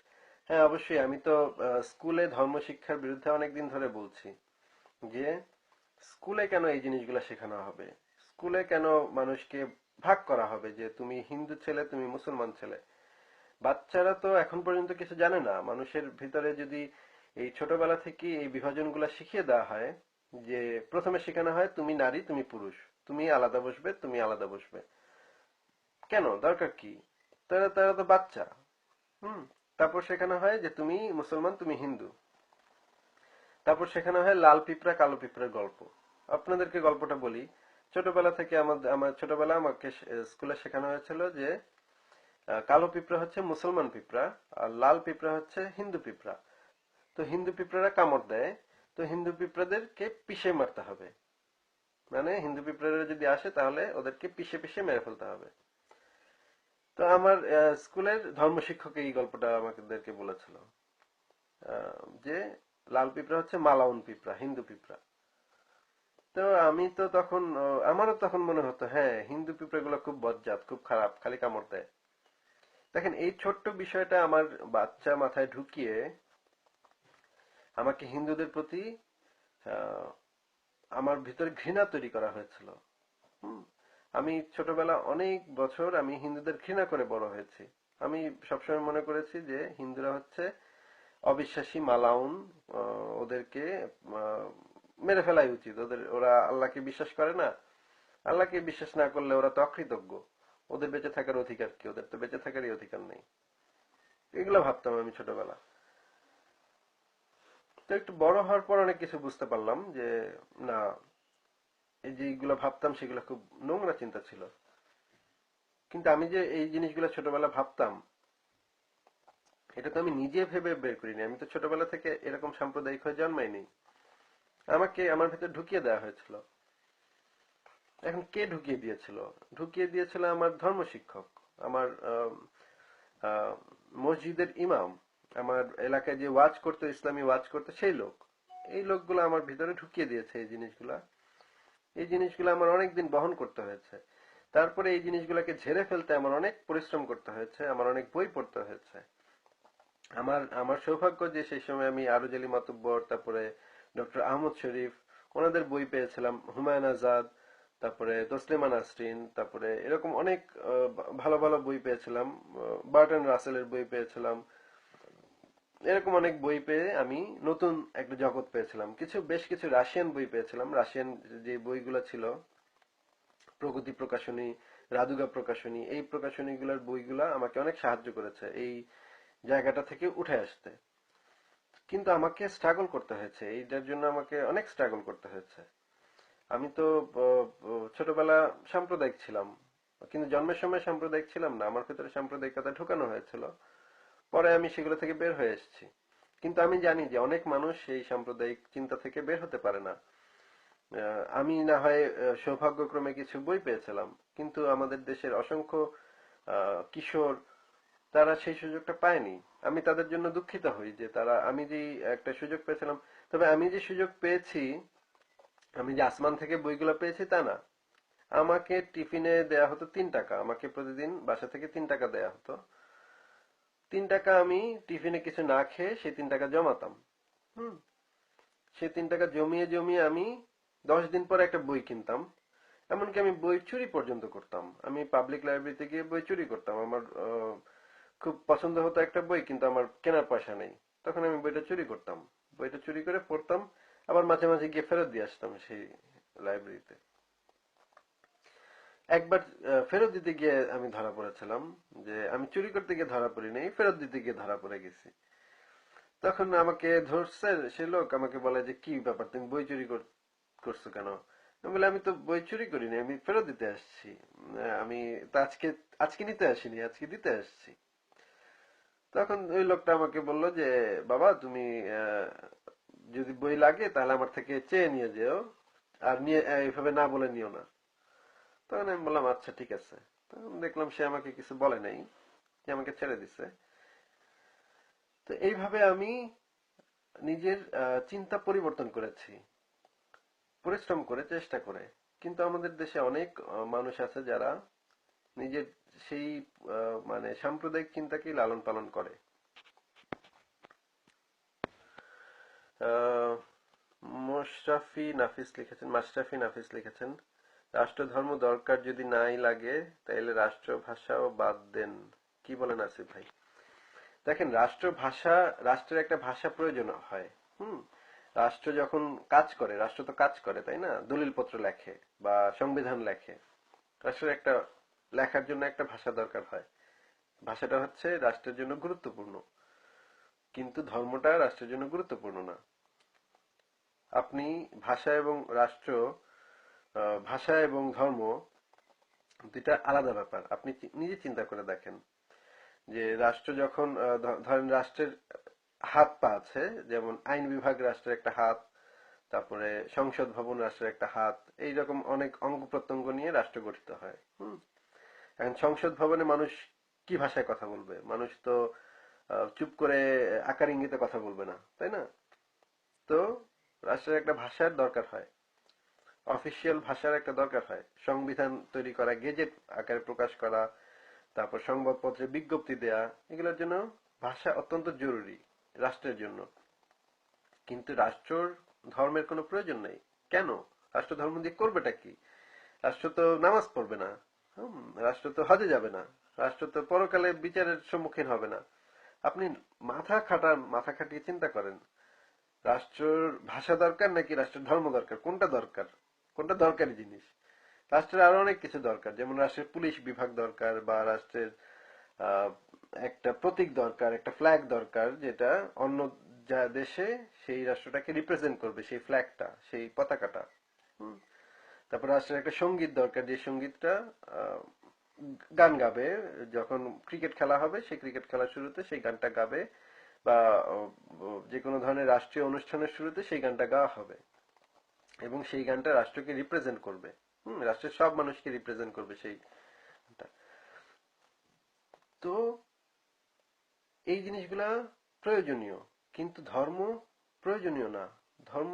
হ্যাঁ, অবশ্যই। আমি তো স্কুলে ধর্মশিক্ষার বিরুদ্ধে অনেকদিন ধরে বলছি যে স্কুলে কেন এই জিনিসগুলো শেখানো হবে? স্কুলে কেন মানুষকে ভাগ করা হবে যে তুমি হিন্দু ছেলে, তুমি মুসলমান ছেলে? বাচ্চারা তো এখন পর্যন্ত কিছু জানে না। মানুষের ভিতরে যদি এই ছোটবেলা থেকে এই বিভাজনগুলো শিখিয়ে দেওয়া হয়, যে প্রথমে শেখানো হয় তুমি নারী, তুমি পুরুষ, তুমি আলাদা বসবে, তুমি আলাদা বসবে, কেন? দরকার কি? তারা তারা তো বাচ্চা। হুম, তারপর শেখানো হয় যে তুমি মুসলমান, তুমি হিন্দু। তারপর শেখানো হয় লাল পিঁপড়া কালো পিঁপড়ার গল্প। আপনাদেরকে গল্পটা বলি। ছোটবেলা থেকে আমার ছোটবেলা আমাকে স্কুলে শেখানো হয়েছিল যে কালো পিঁপড়া হচ্ছে মুসলমান পিঁপড়া, আর লাল পিঁপড়া হচ্ছে হিন্দু পিঁপড়া। তো হিন্দু পিঁপড়ারা কামড় দেয়, তো হিন্দু পিঁপড়াদেরকে পিষে মারতে হবে। মানে হিন্দু পিঁপড়ারা যদি আসে তাহলে ওদেরকে পিষে পিষে মেরে ফেলতে হবে। তো আমার স্কুলের ধর্ম শিক্ষক এই গল্পটা আমাদেরকে বলেছিল, যে লাল পিঁপড়া হচ্ছে মালাউন পিঁপড়া, হিন্দু পিঁপড়া। তো আমি তো তখন আমারও তখন মনে হতো, হ্যাঁ, হিন্দু পিঁপড়াগুলো খুব বজ্জাত, খুব খারাপ, খালি কামড় দেয়। দেখেন, এই ছোট্ট বিষয়টা আমার বাচ্চা মাথায় ঢুকিয়ে আমাকে হিন্দুদের প্রতি আহ, আমার ভিতরে ঘৃণা তৈরি করা হয়েছিল। হুম, আমি ছোটবেলা অনেক বছর আমি হিন্দুদের ঘৃণা করে বড় হয়েছি। আমি সবসময় মনে করেছি যে হিন্দুরা হচ্ছে অবিশ্বাসী, মালাউন, ওদেরকে আহ, মেরে ফেলাই উচিত। ওরা আল্লাহকে বিশ্বাস করে না। আল্লাহকে বিশ্বাস না করলে ওরা তো অকৃতজ্ঞ। ওদের বেঁচে থাকার অধিকার কি? ওদের তো বেঁচে থাকারই অধিকার নেই। এগুলো ভাবতাম আমি ছোটবেলা। তো একটু বড় হওয়ার পর অনেক কিছু বুঝতে পারলাম যে না, এই যে এইগুলো ভাবতাম সেগুলো খুব নোংরা চিন্তা ছিল। কিন্তু আমি যে এই জিনিসগুলো ছোটবেলা ভাবতাম, এটা তো আমি নিজে ভেবে বের করিনি। আমি তো ছোটবেলা থেকে এরকম সাম্প্রদায়িক হয়ে জন্মাইনি। আমাকে আমার ভেতর ঢুকিয়ে দেওয়া হয়েছিল। এখন কে ঢুকিয়ে দিয়েছিল? ঢুকিয়ে দিয়েছিল আমার ধর্ম শিক্ষক, আমার আহ, মসজিদের ইমাম, আমার এলাকায় যে ওয়াজ করতো, ইসলামী ওয়াজ করতো সেই লোক। এই লোকগুলো আমার ভিতরে ঢুকিয়ে দিয়েছে এই জিনিসগুলা। এই জিনিসগুলো আমার অনেকদিন বহন করতে হয়েছে। তারপরে এই জিনিসগুলোকে ঝেড়ে ফেলতে আমার অনেক পরিশ্রম করতে হয়েছে, আমার অনেক বই পড়তে হয়েছে। আমার আমার সৌভাগ্য যে সেই সময় আমি আরজ আলী মাতুব্বর, তারপরে ডক্টর আহমদ শরীফ, ওনাদের বই পেয়েছিলাম, হুমায়ুন আজাদ, তারপরে তসলিমা নাসরিন, তারপরে এরকম অনেক ভালো ভালো বই পেয়েছিলাম। বার্টন রাসেলের বই পেয়েছিলাম। এরকম অনেক বই পেয়ে আমি নতুন একটা জগৎ পেয়েছিলাম। বেশ কিছু রাশিয়ান বই পেয়েছিলাম। রাশিয়ান যে বইগুলো ছিল, প্রগতি প্রকাশনী, রাদুগা প্রকাশনী, এই প্রকাশনীগুলোর বইগুলা আমাকে অনেক সাহায্য করেছে এই জায়গাটা থেকে উঠে আসতে। কিন্তু আমাকে স্ট্রাগল করতে হয়েছে, এইটার জন্য আমাকে অনেক স্ট্রাগল করতে হয়েছে। আমি তো ছোটবেলা সাম্প্রদায়িক ছিলাম, কিন্তু জন্মের সময় সাম্প্রদায়িক ছিলাম না, আমার ভেতরে সাম্প্রদায়িকতা ঢুকানো হয়েছিল। পরে আমি সেগুলো থেকে বের হয়ে এসেছি। কিন্তু আমি জানি যে অনেক মানুষ সেই সাম্প্রদায়িক চিন্তা থেকে বের হতে পারে না। আমি না হয় সৌভাগ্যক্রমে কিছু বই পেয়েছিলাম, কিন্তু আমাদের দেশের অসংখ্য কিশোর তারা সেই সুযোগটা পায়নি। আমি তাদের জন্য দুঃখিত হই যে আমি যে একটা সুযোগ পেয়েছিলাম। তবে আমি যে সুযোগ পেয়েছি, আমি যে আসমান থেকে বইগুলো পেয়েছি তা না। আমাকে টিফিনে দেয়া হতো 3 টাকা, আমাকে প্রতিদিন বাসা থেকে 3 টাকা দেয়া হতো। 3 টাকা আমি টিফিনে কিছু না খেয়ে সেই 3 টাকা জমাতাম। হুম। সেই 3 টাকা জমিয়ে জমিয়ে আমি 10 দিন পরে একটা বই কিনতাম। এমনকি আমি বই চুরি পর্যন্ত করতাম, আমি পাবলিক লাইব্রেরিতে গিয়ে বই চুরি করতাম। আমার খুব পছন্দ হতো একটা বই, কিন্তু আমার কেনার পয়সা নেই, তখন আমি বইটা চুরি করতাম। বইটা চুরি করে পড়তাম, আবার মাঝে মাঝে গিয়ে ফেরত দিয়ে আসতাম সেই লাইব্রেরিতে। একবার ফেরত দিতে গিয়ে আমি ধরা পড়েছিলাম, যে আমি চুরি করতে গিয়ে ধরা পড়ি নাই, ফেরত দিতে গিয়ে ধরা পড়ে গেছি। তখন আমাকে ধরছে সে লোক, আমাকে বলে যে কি ব্যাপার, তুমি বই চুরি করছো কেন? আমি বলি আমি তো বই চুরি করিনি, আমি ফেরত দিতে আসছি। আমি তো আজকে আজকে নিতে আসিনি, আজকে দিতে আসছি। তখন ওই লোকটা আমাকে বলল যে বাবা তুমি আহ, যদি বই লাগে তাহলে আমার থেকে চেয়ে নিয়ে যেও, আর নিয়ে এইভাবে না বলে নিও না। তখন আমি বললাম আচ্ছা ঠিক আছে। তখন দেখলাম সে আমাকে কিছু বলে নাই, সে আমাকে ছেড়ে দিছে। তো এইভাবে আমি নিজের চিন্তা পরিবর্তন করেছি, পরিশ্রম করে, চেষ্টা করে। কিন্তু আমাদের দেশে অনেক মানুষ আছে যারা নিজের সেই মানে সাম্প্রদায়িক চিন্তাকেই লালন পালন করে। আহ, মাশরাফি নাফিস লিখেছেন, রাষ্ট্রধর্ম দরকার যদি নাই লাগে তাইলে রাষ্ট্রভাষাও বাদ দেন। কি বলেন আসিফ ভাই? দেখেন, রাষ্ট্রের একটা ভাষা প্রয়োজন হয়। হুম। রাষ্ট্র যখন কাজ করে, রাষ্ট্র তো কাজ করে তাই না, দলিলপত্র লেখে বা সংবিধান লেখে। রাষ্ট্রের একটা লেখার জন্য একটা ভাষা দরকার হয়। ভাষাটা হচ্ছে রাষ্ট্রের জন্য গুরুত্বপূর্ণ, কিন্তু ধর্মটা রাষ্ট্রের জন্য গুরুত্বপূর্ণ না। আপনি ভাষা এবং রাষ্ট্র, ভাষা এবং ধর্ম দুইটা আলাদা ব্যাপার। আপনি নিজে চিন্তা করে দেখেন যে রাষ্ট্র যখন ধরেন রাষ্ট্রের হাত পা আছে, যেমন আইন বিভাগ রাষ্ট্রের একটা হাত, তারপরে সংসদ ভবন রাষ্ট্রের একটা হাত, এইরকম অনেক অঙ্গ প্রত্যঙ্গ নিয়ে রাষ্ট্র গঠিত হয়। হুম। এখন সংসদ ভবনে মানুষ কি ভাষায় কথা বলবে? মানুষ তো চুপ করে আকার ইঙ্গিতে কথা বলবে না, তাই না? তো রাষ্ট্রের একটা ভাষার দরকার হয়, অফিসিয়াল ভাষার একটা দরকার হয়। সংবিধান তৈরি করা, গেজেট আকারে প্রকাশ করা, তারপর সংবাদপত্রে বিজ্ঞপ্তি দেয়া, এগুলোর জন্য ভাষা অত্যন্ত জরুরি রাষ্ট্রের জন্য। কিন্তু রাষ্ট্রর ধর্মের কোনো প্রয়োজন নেই। কেন? রাষ্ট্র ধর্ম দিয়ে করবেটা কি? রাষ্ট্র তো নামাজ পড়বে না। হুম। রাষ্ট্র তো হজে যাবে না। রাষ্ট্র তো পরকালে বিচারের সম্মুখীন হবে না। আপনি মাথা খাটিয়ে চিন্তা করেন, রাষ্ট্রের ভাষা দরকার নাকি রাষ্ট্রের ধর্ম দরকার? কোনটা দরকার? কোনটা দরকারি জিনিস? রাষ্ট্রের আরো অনেক কিছু দরকার, যেমন রাষ্ট্রের পুলিশ বিভাগ দরকার, বা রাষ্ট্রের আহ, একটা প্রতীক দরকার, একটা ফ্ল্যাগ দরকার, যেটা অন্য যা দেশে সেই রাষ্ট্রটাকে রিপ্রেজেন্ট করবে, সেই ফ্ল্যাগটা, সেই পতাকাটা। হুম। তারপর রাষ্ট্রের একটা সঙ্গীত দরকার, যে সঙ্গীতটা আহ, গান গাবে। যখন ক্রিকেট খেলা হবে, সেই ক্রিকেট খেলার শুরুতে সেই গানটা গাবে, বা যে কোনো ধরনের রাষ্ট্রীয় অনুষ্ঠানের শুরুতে সেই গানটা গাওয়া হবে, এবং সেই গানটা রাষ্ট্রকে রিপ্রেজেন্ট করবে। হুম। রাষ্ট্রের সব মানুষকে রিপ্রেজেন্ট করবে সেই গানটা। তো এই জিনিসগুলা প্রয়োজনীয়, কিন্তু ধর্ম প্রয়োজনীয় না। ধর্ম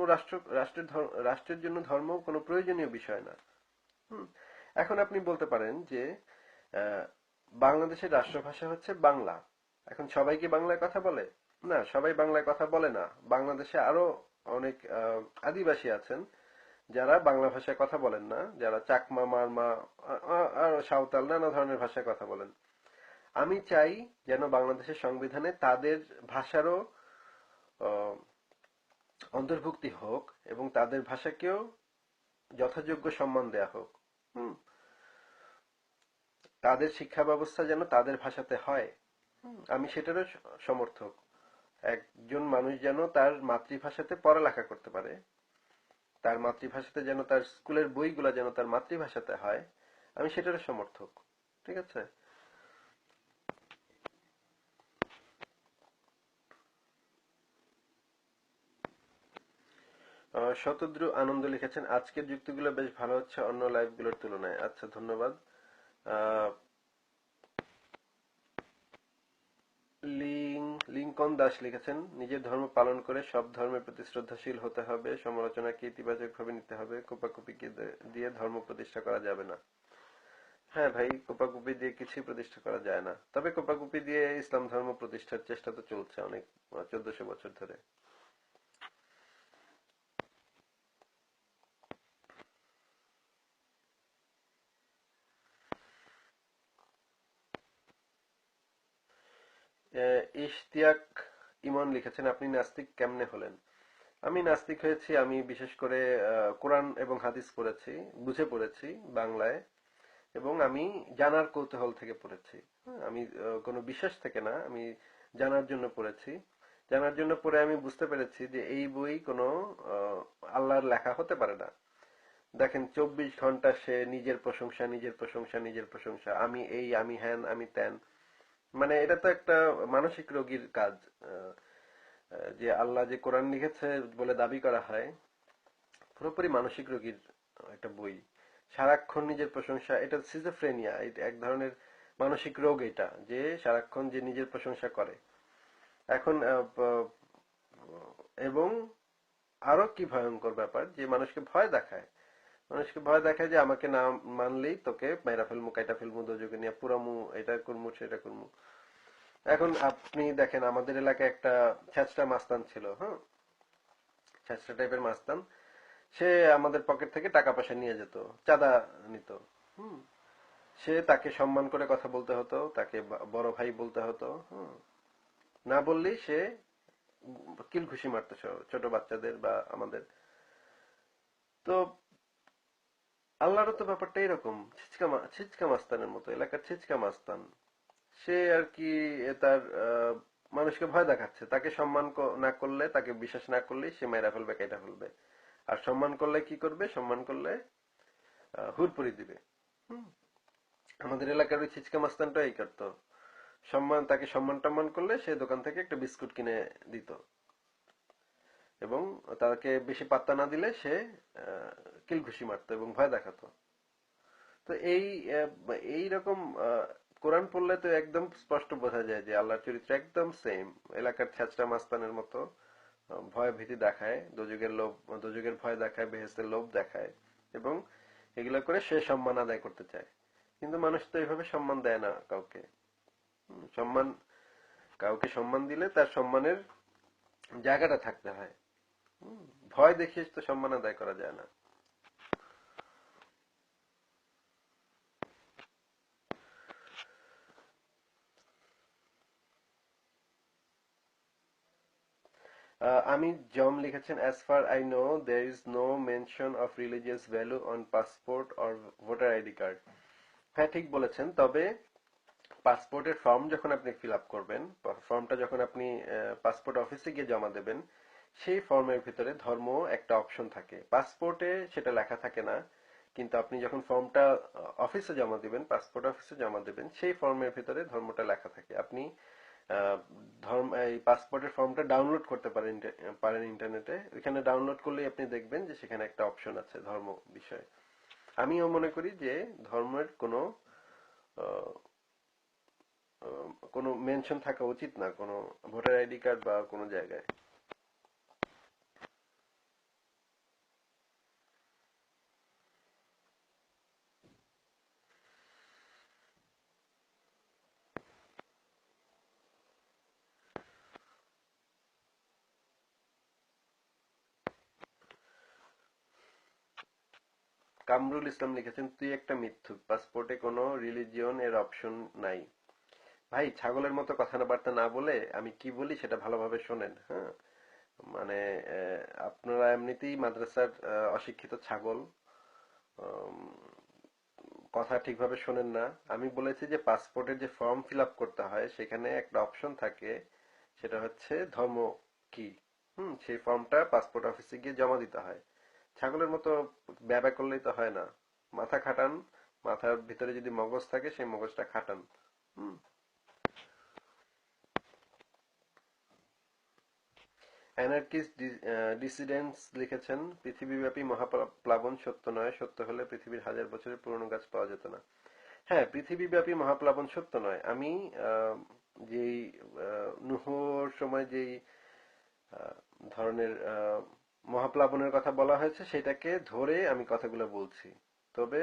রাষ্ট্রের জন্য ধর্ম কোনো প্রয়োজনীয় বিষয় না। হুম। এখন আপনি বলতে পারেন যে আহ, বাংলাদেশের রাষ্ট্রভাষা হচ্ছে বাংলা। এখন সবাই কি বাংলায় কথা বলে? না, সবাই বাংলায় কথা বলে না। বাংলাদেশে আরো অনেক আদিবাসী আছেন যারা বাংলা ভাষায় কথা বলেন না, যারা চাকমা, মারমা, আর সাঁওতাল, নানা ধরনের ভাষায় কথা বলেন। আমি চাই যেন বাংলাদেশের সংবিধানে তাদের ভাষারও আহ, অন্তর্ভুক্তি হোক, এবং তাদের ভাষাকেও যথাযোগ্য সম্মান দেয়া হোক। হুম। তাদের শিক্ষা ব্যবস্থা যেন তাদের ভাষাতে হয়। হুম। আমি সেটারও সমর্থক। একজন মানুষ যেন তার মাতৃভাষাতে পড়ালেখা করতে পারে, তার মাতৃভাষাতে যেন তার স্কুলের বইগুলা যেন তার মাতৃভাষাতে হয়, আমি সেটার সমর্থক। ঠিক আছে। শতদ্রু আনন্দ লিখেছেন, আজকের যুক্তিগুলো বেশ ভালো হচ্ছে অন্য লাইভগুলোর তুলনায়। আচ্ছা, ধন্যবাদ। আহ, লিঙ্কন দাস লিখেছেন, নিজের ধর্ম পালন করে সব ধর্মের প্রতি শ্রদ্ধাশীল হতে হবে, সমালোচনাকে ইতিবাচকভাবে নিতে হবে, কোপাকুপিকে দিয়ে ধর্ম প্রতিষ্ঠা করা যাবে না। হ্যাঁ ভাই, কোপাকুপি দিয়ে কিছুই প্রতিষ্ঠা করা যায় না, তবে কোপাকুপি দিয়ে ইসলাম ধর্ম প্রতিষ্ঠার চেষ্টা তো চলছে অনেক, 1400 বছর ধরে। ইশতিয়াক ইমন লিখেছেন, আপনি নাস্তিক কেমনে হলেন? আমি নাস্তিক হয়েছি, আমি বিশেষ করে কোরআন এবং হাদিস পড়েছি, বুঝে পড়েছি বাংলায়, এবং আমি জানার কৌতূহল থেকে পড়েছি। হ্যাঁ, আমি কোনো বিশ্বাস থেকে না, আমি জানার জন্য পড়েছি। জানার জন্য পড়ে আমি বুঝতে পেরেছি যে এই বই কোনো আহ, আল্লাহর লেখা হতে পারে না। দেখেন, 24 ঘন্টা সে নিজের প্রশংসা, নিজের প্রশংসা, নিজের প্রশংসা, আমি এই, আমি হ্যান, আমি ত্যান। মানে এটা তো একটা মানসিক রোগীর কাজ। আহ, যে আল্লাহ যে কোরআন লিখেছে বলে দাবি করা হয়, পুরোপুরি মানসিক রোগীর একটা বই। সারাক্ষণ নিজের প্রশংসা, এটা সিজোফ্রেনিয়া, এটা এক ধরনের মানসিক রোগ, এটা যে সারাক্ষণ যে নিজের প্রশংসা করে। এখন এবং আরো কি ভয়ঙ্কর ব্যাপার, যে মানুষকে ভয় দেখায়, মানুষকে ভয় দেখায় যে আমাকে না মানলেই তোকে মাইরা ফেলমু, কাইটা ফেলমু, দোজকে নিয়ে পুরামু, এটা করমু, সেটা করমু। এখন আপনি দেখেন, আমাদের এলাকায় একটা ছ্যাচড়া মাস্তান ছিল, হ্যাঁ, ছ্যাচড়া টাইপের মাস্তান। সে আমাদের পকেট থেকে টাকা পয়সা নিয়ে যেত, চাঁদা নিত। হুম। সে, তাকে সম্মান করে কথা বলতে হতো, তাকে বড় ভাই বলতে হতো। হুম। না বললেই সে কিল ঘুষি মারতো ছোট বাচ্চাদের বা আমাদের। তো আল্লাহরও তো ব্যাপারটা এরকম, ছিচকা মাস্তানের মতো, এলাকার ছিচকা মাস্তান। সে আর কি তার মানুষকে ভয় দেখাচ্ছে, তাকে সম্মান না করলে, তাকে বিশ্বাস না করলেই সে মেরা ফেলবে, কেটে ফেলবে। আর সম্মান করলে কি করবে? সম্মান করলে হুড়পুড়ি দিবে। হুম। আমাদের এলাকার ওই ছিচকা মাস্তানটা এই করতো। তাকে সম্মান টম্মান করলে সে দোকান থেকে একটা বিস্কুট কিনে দিত, এবং তাকে বেশি পাত্তা না দিলে সে আহ, কিল ঘুষি মারতো এবং ভয় দেখাতো। তো এই রকম কোরআন পড়লে তো একদম স্পষ্ট বোঝা যায় যে আল্লাহর চরিত্র একদম সেম, এলাকার ছ্যাচড়া মাস্তানের মতো। ভয় ভীতি দেখায়, দোজখের লোভ, দোজখের ভয় দেখায়, বেহেশতের লোভ দেখায়, এবং এগুলো করে সে সম্মান আদায় করতে চায়। কিন্তু মানুষ তো এইভাবে সম্মান দেয় না কাউকে। সম্মান, কাউকে সম্মান দিলে তার সম্মানের জায়গাটা থাকতে হয়। হুম, ভয় দেখিয়ে তো সম্মান আদায় করা যায় না। আমি জম লিখেছেন, as far I know there is no mention of religious value on passport or voter ID card. হ্যাঁ, ঠিক বলেছেন, তবে পাসপোর্টের ফর্ম যখন আপনি ফিল আপ করবেন, ফর্মটা যখন আপনি পাসপোর্ট অফিসে গিয়ে জমা দেবেন, সেই ফর্মের ভিতরে ধর্ম একটা অপশন থাকে, পাসপোর্টে সেটা লেখা থাকে না। কিন্তু আপনি যখন ফর্মটা অফিসে জমা দিবেন, পাসপোর্ট অফিসে জমা দেবেন, সেই ফর্মের ভিতরে ধর্মটা লেখা থাকে। আপনি এই পাসপোর্টের ফর্মটা ডাউনলোড করতে পারেন ইন্টারনেটে। ওইখানে ডাউনলোড করলেই আপনি দেখবেন যে সেখানে একটা অপশন আছে ধর্ম বিষয়ে। আমিও মনে করি যে ধর্মের আহ, কোনো মেনশন থাকা উচিত না কোনো ভোটার আইডি কার্ড বা কোনো জায়গায়। কামরুল ইসলাম লিখেছেন, তুই একটা মিথ্যুক, পাসপোর্টে কোনো রিলিজিয়ন এর অপশন নাই। ভাই, ছাগলের মতো কথাবার্তা না বলে আমি কি বলি সেটা ভালোভাবে শোনেন। হ্যাঁ, মানে আপনারা এমনিতেই মাদ্রাসার অশিক্ষিত ছাগল, আম, কথা ঠিকভাবে শোনেন না। আমি বলেছি যে পাসপোর্টের যে ফর্ম ফিল আপ করতে হয় সেখানে একটা অপশন থাকে, সেটা হচ্ছে ধর্ম কি। সেই ফর্মটা পাসপোর্ট অফিসে গিয়ে জমা দিতে হয়। ছাগলের মতো ব্যাবা করলেই তো হয় না। মাথা খাটান, মাথার ভিতরে যদি মগজ থাকে সেই মগজটা খাটান। হুম অ্যানার্কিস্ট ডিসিডেন্টস লিখেছেন, পৃথিবীব্যাপী মহাপ্লাবন সত্য নয়, সত্য হলে পৃথিবীর হাজার বছরের পুরনো গাছ পাওয়া যেত না। হ্যাঁ, পৃথিবীব্যাপী মহাপ্লাবন সত্য নয়। আমি যেই নুহর সময় যেই আহ, ধরনের মহাপ্লাবনের কথা বলা হয়েছে সেটাকে ধরে আমি কথাগুলো বলছি। তবে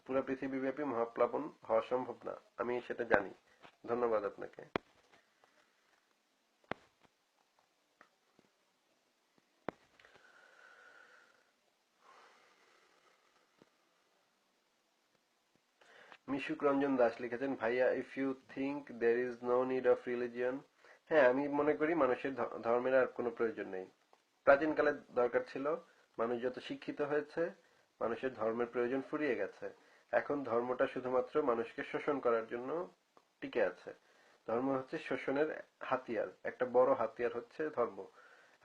পুরো পৃথিবীব্যাপী মহাপ্লাবন হওয়া সম্ভব না, আমি সেটা জানি। ধন্যবাদ আপনাকে। মিশুক রঞ্জন দাস লিখেছেন, ভাইয়া, if you think there is no need of religion. হ্যাঁ, আমি মনে করি মানুষের ধর্মের আর কোনো প্রয়োজন নেই। প্রাচীনকালে দরকার ছিল, মানুষ যত শিক্ষিত হয়েছে মানুষের ধর্মের প্রয়োজন ফুরিয়ে গেছে। এখন ধর্মটা শুধুমাত্র মানুষকে শোষণ করার জন্য টিকে আছে। ধর্ম হচ্ছে শোষণের হাতিয়ার, একটা বড় হাতিয়ার হচ্ছে ধর্ম।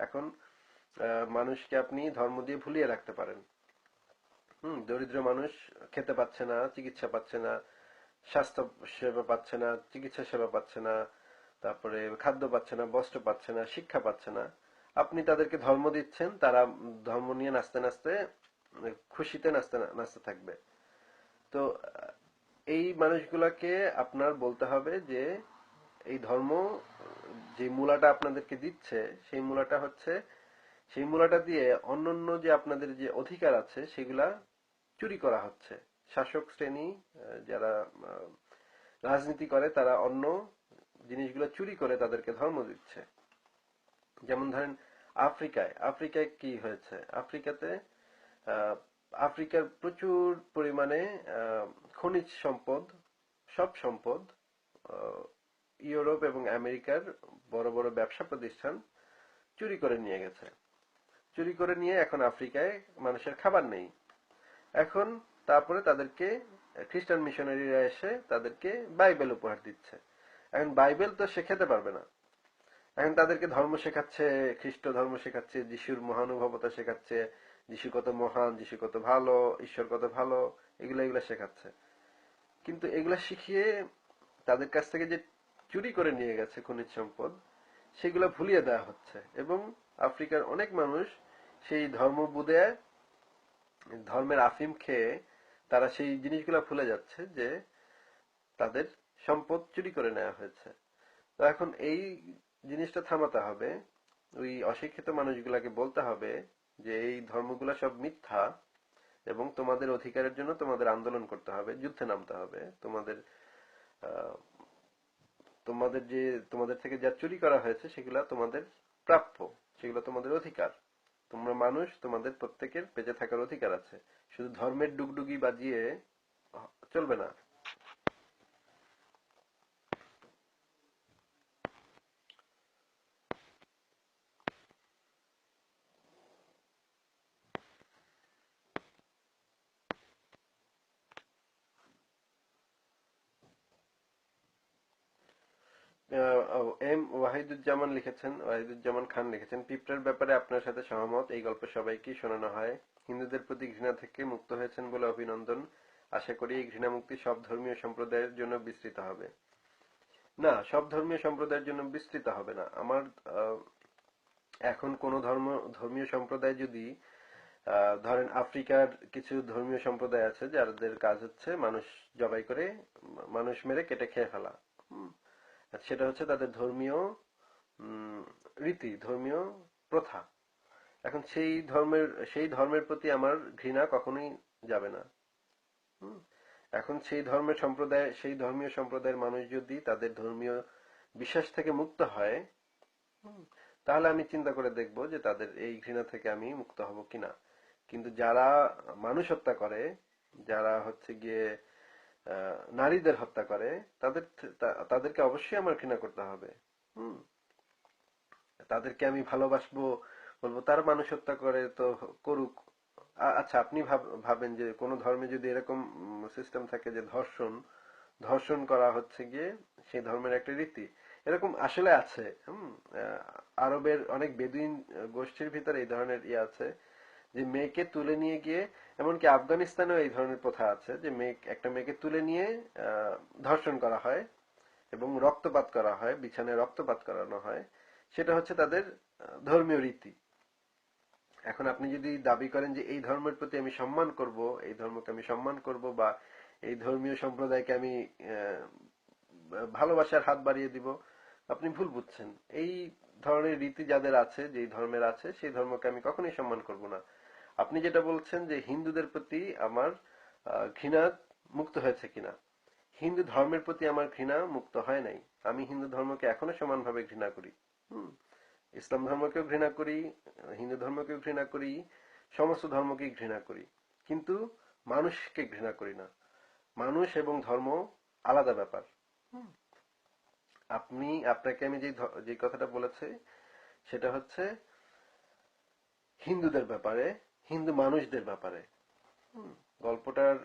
এখন মানুষকে আপনি ধর্ম দিয়ে ভুলিয়ে রাখতে পারেন। দরিদ্র মানুষ খেতে পাচ্ছে না, চিকিৎসা পাচ্ছে না, স্বাস্থ্য সেবা পাচ্ছে না, চিকিৎসা সেবা পাচ্ছে না, তারপরে খাদ্য পাচ্ছে না, বস্ত্র পাচ্ছে না, শিক্ষা পাচ্ছে না। আপনি তাদেরকে ধর্ম দিচ্ছেন, তারা ধর্ম নিয়ে নাচতে নাচতে খুশিতে নাচতে নাচতে থাকবে। তো এই মানুষগুলাকে আপনার বলতে হবে যে এই ধর্ম যে মূলাটা আপনাদেরকে দিচ্ছে সেই মূলাটা হচ্ছে, সেই মূলাটা দিয়ে অন্যান্য যে আপনাদের যে অধিকার আছে সেগুলা চুরি করা হচ্ছে। শাসক শ্রেণী যারা রাজনীতি করে তারা অন্য জিনিসগুলো চুরি করে তাদেরকে ধর্ম দিচ্ছে। যেমন ধরেন আফ্রিকায়, আফ্রিকায় কি হয়েছে, আফ্রিকাতে আহ, আফ্রিকার প্রচুর পরিমাণে খনিজ সম্পদ, সব সম্পদ আহ, ইউরোপ এবং আমেরিকার বড় বড় ব্যবসা প্রতিষ্ঠান চুরি করে নিয়ে গেছে। চুরি করে নিয়ে এখন আফ্রিকায় মানুষের খাবার নেই। এখন তারপরে তাদেরকে খ্রিস্টান মিশনারিরা এসে তাদেরকে বাইবেল উপহার দিচ্ছে। এখন বাইবেল তো সে খেতে পারবে না। এখন তাদেরকে ধর্ম শেখাচ্ছে, খ্রিস্ট ধর্ম শেখাচ্ছে, যিশুর মহানুভবতা শেখাচ্ছে, যিশু কত মহান, যিশু কত ভালো, ঈশ্বর কত ভালো, এগুলা এগুলা শেখাচ্ছে। কিন্তু এগুলা শিখিয়ে তাদের কাছ থেকে যে চুরি করে নিয়ে গেছে খনিজ সম্পদ সেগুলা ভুলিয়ে দেওয়া হচ্ছে। এবং আফ্রিকার অনেক মানুষ সেই ধর্মবোধে, ধর্মের আফিম খেয়ে তারা সেই জিনিসগুলা ভুলে যাচ্ছে যে তাদের সম্পদ চুরি করে নেওয়া হয়েছে। তো এখন এই জিনিসটা থামাতে হবে। ওই অশিক্ষিত মানুষগুলাকে বলতে হবে যে এই ধর্মগুলা সব মিথ্যা এবং তোমাদের অধিকারের জন্য তোমাদের আন্দোলন করতে হবে, যুদ্ধে নামতে হবে। তোমাদের আহ, তোমাদের যে তোমাদের থেকে যা চুরি করা হয়েছে সেগুলা তোমাদের প্রাপ্য, সেগুলো তোমাদের অধিকার। তোমরা মানুষ, তোমাদের প্রত্যেকের বেঁচে থাকার অধিকার আছে। শুধু ধর্মের ডুগডুগি বাজিয়ে চলবে না। এম ওয়াহিদুজ্জামান লিখেছেন, ওয়াহিদুজ্জামান খান লিখেছেন, পিঁপড়ার ব্যাপারে আপনার সাথে সহমত। এই গল্প সবাইকেই শোনানো হয়। হিন্দুদের প্রতি ঘৃণা থেকে মুক্ত হয়েছেন বলে অভিনন্দন। আশা করি এই ঘৃণা মুক্তি সব ধর্মীয় সম্প্রদায়ের জন্য বিস্তৃত হবে। না, সব ধর্মীয় সম্প্রদায়ের জন্য বিস্তৃত হবে না। আমার আহ, এখন কোন ধর্মীয় সম্প্রদায় যদি ধরেন আফ্রিকার কিছু ধর্মীয় সম্প্রদায় আছে যাদের কাজ হচ্ছে মানুষ জবাই করে, মানুষ মেরে কেটে খেয়ে ফেলা। হুম, আর সেটা হচ্ছে তাদের ধর্মীয় উম, রীতি, ধর্মীয় প্রথা। এখন সেই ধর্মের প্রতি আমার ঘৃণা কখনোই যাবে না। হুম, এখন সেই ধর্মীয় সম্প্রদায়ের মানুষ যদি তাদের ধর্মীয় বিশ্বাস থেকে মুক্ত হয়, হুম, তাহলে আমি চিন্তা করে দেখব যে তাদের এই ঘৃণা থেকে আমি মুক্ত হব কিনা। কিন্তু যারা মানুষ হত্যা করে, যারা হচ্ছে গিয়ে নারীদের হত্যা করে, তাদেরকে অবশ্যই আমার ঘৃণা করতে হবে। হুম, তাদেরকে আমি ভালোবাসবো, বলবো তারা মানুষ হত্যা করে তো করুক। আচ্ছা, আপনি ভাবেন যে কোন ধর্মে যদি এরকম সিস্টেম থাকে যে ধর্ষণ ধর্ষণ করা হচ্ছে গিয়ে সেই ধর্মের একটা রীতি, এরকম আসলে আছে। আহ, আরবের অনেক বেদুইন গোষ্ঠীর ভিতরে এই ধরনের ইয়ে আছে যে মেয়েকে তুলে নিয়ে গিয়ে, এমনকি আফগানিস্তানেও এই ধরনের প্রথা আছে যে একটা মেয়েকে তুলে নিয়ে আহ, ধর্ষণ করা হয় এবং রক্তপাত করা হয়, বিছানায় রক্তপাত করানো হয়। সেটা হচ্ছে তাদের ধর্মীয় রীতি। এখন আপনি যদি দাবি করেন যে এই ধর্মের প্রতি আমি সম্মান করব, এই ধর্মকে আমি সম্মান করব, বা এই ধর্মীয় সম্প্রদায়কে আমি আহ, ভালোবাসার হাত বাড়িয়ে দিব, আপনি ভুল বুঝছেন। এই ধরনের রীতি যাদের আছে, যেই ধর্মের আছে, সেই ধর্মকে আমি কখনোই সম্মান করব না। আপনি যেটা বলছেন যে হিন্দুদের প্রতি আমার ঘৃণা মুক্ত হয়েছে কিনা, হিন্দু ধর্মের প্রতি আমার ঘৃণা মুক্ত হয় নাই। আমি হিন্দু ধর্মকে এখনো সমানভাবে ঘৃণা করি। হুম, ইসলাম ধর্মকেও ঘৃণা করি, হিন্দু ধর্মকেও ঘৃণা করি, সমস্ত ধর্মকেই ঘৃণা করি, কিন্তু মানুষকে ঘৃণা করি না। মানুষ এবং ধর্ম আলাদা ব্যাপার। হুম, আপনাকে আমি যে কথাটা বলেছি সেটা হচ্ছে হিন্দুদের ব্যাপারে, হিন্দু মানুষদের ব্যাপারে। হুম, গল্পটার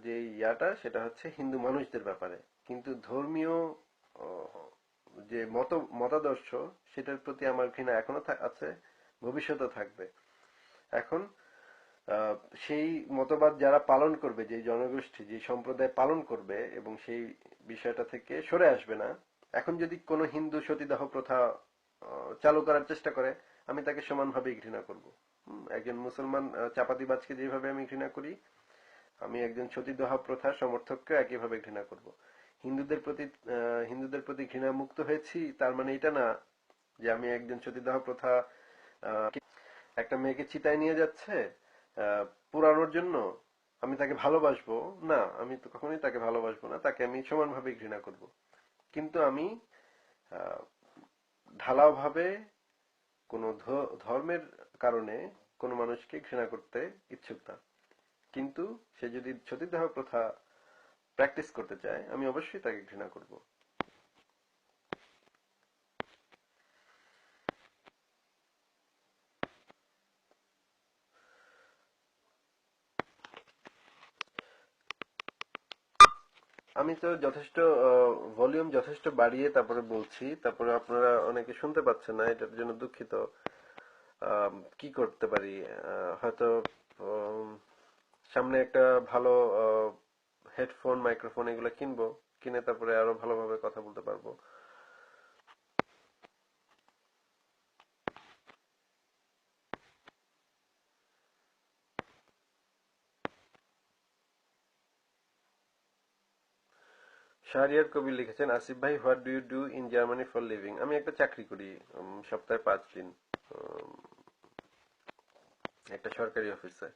যে ইয়াটা সেটা হচ্ছে হিন্দু মানুষদের ব্যাপারে, কিন্তু ধর্মীয় আহ, যে মতাদর্শ, সেটার প্রতি আমার ঘৃণা এখনো আছে, ভবিষ্যতেও থাকবে। এখন আহ, সেই মতবাদ যারা পালন করবে, যে জনগোষ্ঠী, যে সম্প্রদায় পালন করবে এবং সেই বিষয়টা থেকে সরে আসবে না, এখন যদি কোনো হিন্দু সতীদাহ প্রথা চালু করার চেষ্টা করে, আমি তাকে সমানভাবেই ঘৃণা করব। একজন মুসলমান চাপাতিবাজকে যেভাবে আমি ঘৃণা করি, আমি একজন সতীদাহ প্রথার সমর্থককে একইভাবে ঘৃণা করব। হিন্দুদের প্রতি ঘৃণা মুক্ত হয়েছি তার মানে এটা না যে আমি একজন সতীদাহ প্রথা, একটা মেয়েকে চিতায় নিয়ে যাচ্ছে আহ, পোড়ানোর জন্য, আমি তাকে ভালোবাসবো না। আমি তো কখনোই তাকে ভালোবাসবো না, তাকে আমি সমানভাবে ঘৃণা করব। কিন্তু আমি আহ, ঢালাওভাবে কোনো ধর্মের কারণে কোনো মানুষকে ঘৃণা করতে ইচ্ছুক না। কিন্তু সে যদি সতীদাহ প্রথা প্র্যাকটিস করতে চায়, আমি অবশ্যই তাকে ঘৃণা করব। আমি তো যথেষ্ট ভলিউম যথেষ্ট বাড়িয়ে তারপরে বলছি, তারপরে আপনারা অনেকে শুনতে পাচ্ছেন না, এটার জন্য দুঃখিত। কি করতে পারি? হয়তো উম, সামনে একটা ভালো হেডফোন, মাইক্রোফোন এগুলো কিনবো, কিনে তারপরে আরো ভালোভাবে কথা বলতে পারবো। শাহরিয়ার কবির লিখেছেন, আসিফ ভাই, what do you do in Germany for living? আমি একটা চাকরি করি, সপ্তাহে 5 দিন, উম, একটা সরকারি অফিসে।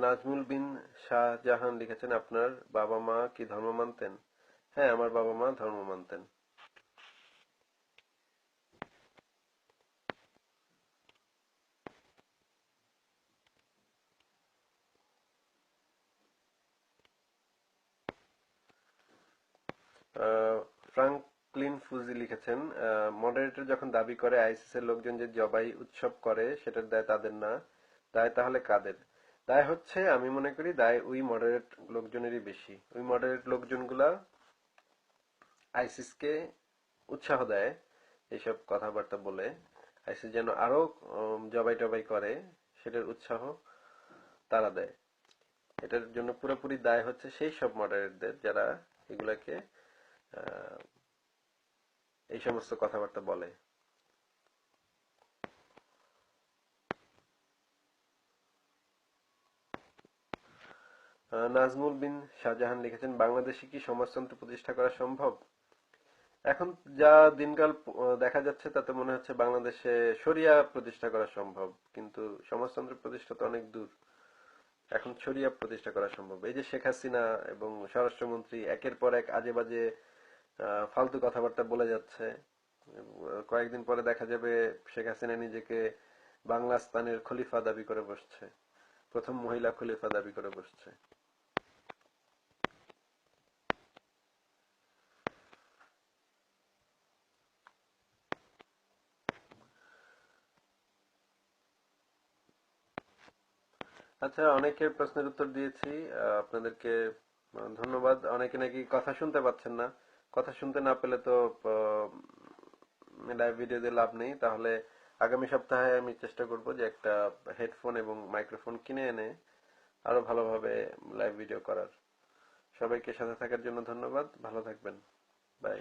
নাজমুল বিন শাহজাহান লিখেছেন, আপনার বাবা মা কি ধর্ম মানতেন? হ্যাঁ, আমার বাবা মা ধর্ম মানতেন। ফ্রাঙ্কলিন ফুজি লিখেছেন, মডারেটর যখন দাবি করে আইসিস এর লোকজন যে জবাই উৎসব করে সেটার দায় তাদের না, দায় তাহলে কাদের? দায় হচ্ছে, আমি মনে করি দায় ওই মডারেট লোকজনেরই বেশি। ওই মডারেট লোকজনগুলা আইসিস কে উৎসাহ দেয় এইসব কথাবার্তা বলে, আইসিস যেন আরো জবাই টবাই করে, সেটার উৎসাহ তারা দেয়। এটার জন্য পুরোপুরি দায় হচ্ছে সেই সব মডারেটদের যারা এগুলাকে আহ, এই সমস্ত কথাবার্তা বলে। নাজমুল বিন শাহজাহান লিখেছেন, বাংলাদেশে কি সমাজতন্ত্র প্রতিষ্ঠা করা সম্ভব? এখন যা দিনকাল দেখা যাচ্ছে তাতে মনে হচ্ছে বাংলাদেশে শরিয়া প্রতিষ্ঠা করা সম্ভব, কিন্তু সমাজতন্ত্র প্রতিষ্ঠা তো অনেক দূর। এখন শরিয়া প্রতিষ্ঠা করা সম্ভব। এই যে শেখ হাসিনা এবং স্বরাষ্ট্রমন্ত্রী একের পর এক আজে বাজে ফালতু কথাবার্তা বলে যাচ্ছে, কয়েকদিন পরে দেখা যাবে শেখ হাসিনা নিজেকে বাংলাস্তানের খলিফা দাবি করে বসছে, প্রথম মহিলা খলিফা দাবি করে বসছে। আচ্ছা, অনেকের প্রশ্নের উত্তর দিয়েছি। আপনাদেরকে ধন্যবাদ। অনেকে নাকি কথা শুনতে পাচ্ছেন না। কথা শুনতে না পেলে তো লাইভ ভিডিও দিয়ে লাভ নেই। তাহলে আগামী সপ্তাহে আমি চেষ্টা করব যে একটা হেডফোন এবং মাইক্রোফোন কিনে এনে আরো ভালোভাবে লাইভ ভিডিও করার। সবাইকে সাথে থাকার জন্য ধন্যবাদ। ভালো থাকবেন। বাই।